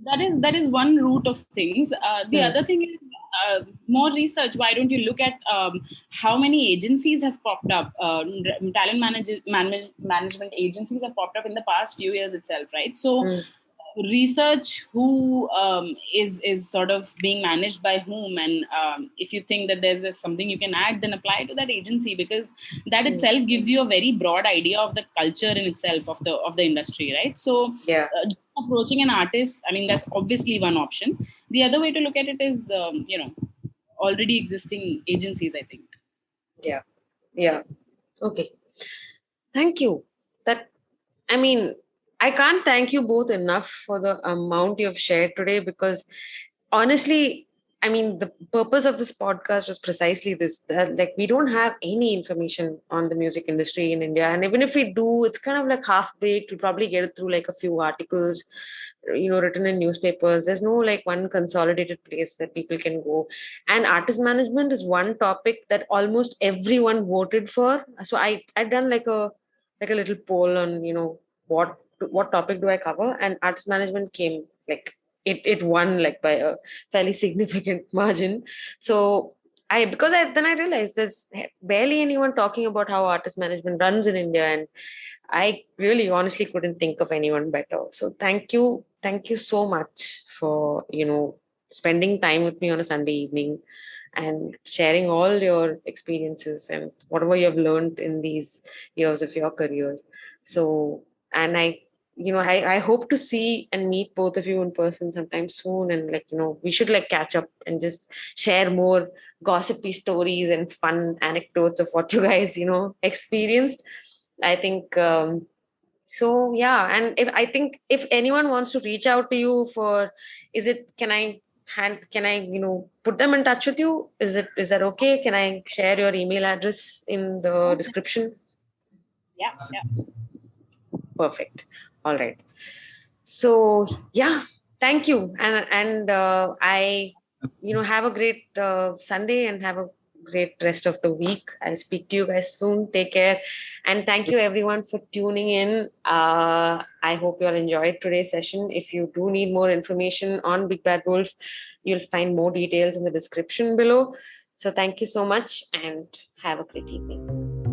C: That is one route of things. The other thing is more research. Why don't you look at how many agencies have popped up? Management agencies have popped up in the past few years itself, right? So research who is sort of being managed by whom, and if you think that there's something you can add, then apply to that agency, because that itself gives you a very broad idea of the culture in itself of the industry, right? So just approaching an artist, I mean, that's obviously one option. The other way to look at it is already existing agencies, I think.
A: Yeah. Okay, thank you. I can't thank you both enough for the amount you've shared today, because honestly, the purpose of this podcast was precisely this, that like we don't have any information on the music industry in India. And even if we do, it's kind of like half-baked. We probably get it through like a few articles, written in newspapers. There's no like one consolidated place that people can go. And artist management is one topic that almost everyone voted for. So I'd done like a little poll on, what topic do I cover? And artist management came like it won like by a fairly significant margin. So then I realized there's barely anyone talking about how artist management runs in India, and I really honestly couldn't think of anyone better. So thank you so much for spending time with me on a Sunday evening and sharing all your experiences and whatever you've learned in these years of your careers. So, and I hope to see and meet both of you in person sometime soon. And we should like catch up and just share more gossipy stories and fun anecdotes of what you guys, experienced. I think, so yeah. And if anyone wants to reach out to you for, can I, put them in touch with you? Is that okay? Can I share your email address in the description?
C: Yeah.
A: Perfect. All right. So yeah, thank you. And I, have a great Sunday and have a great rest of the week. I'll speak to you guys soon. Take care. And thank you everyone for tuning in. I hope you all enjoyed today's session. If you do need more information on Big Bad Wolf, you'll find more details in the description below. So thank you so much and have a great evening.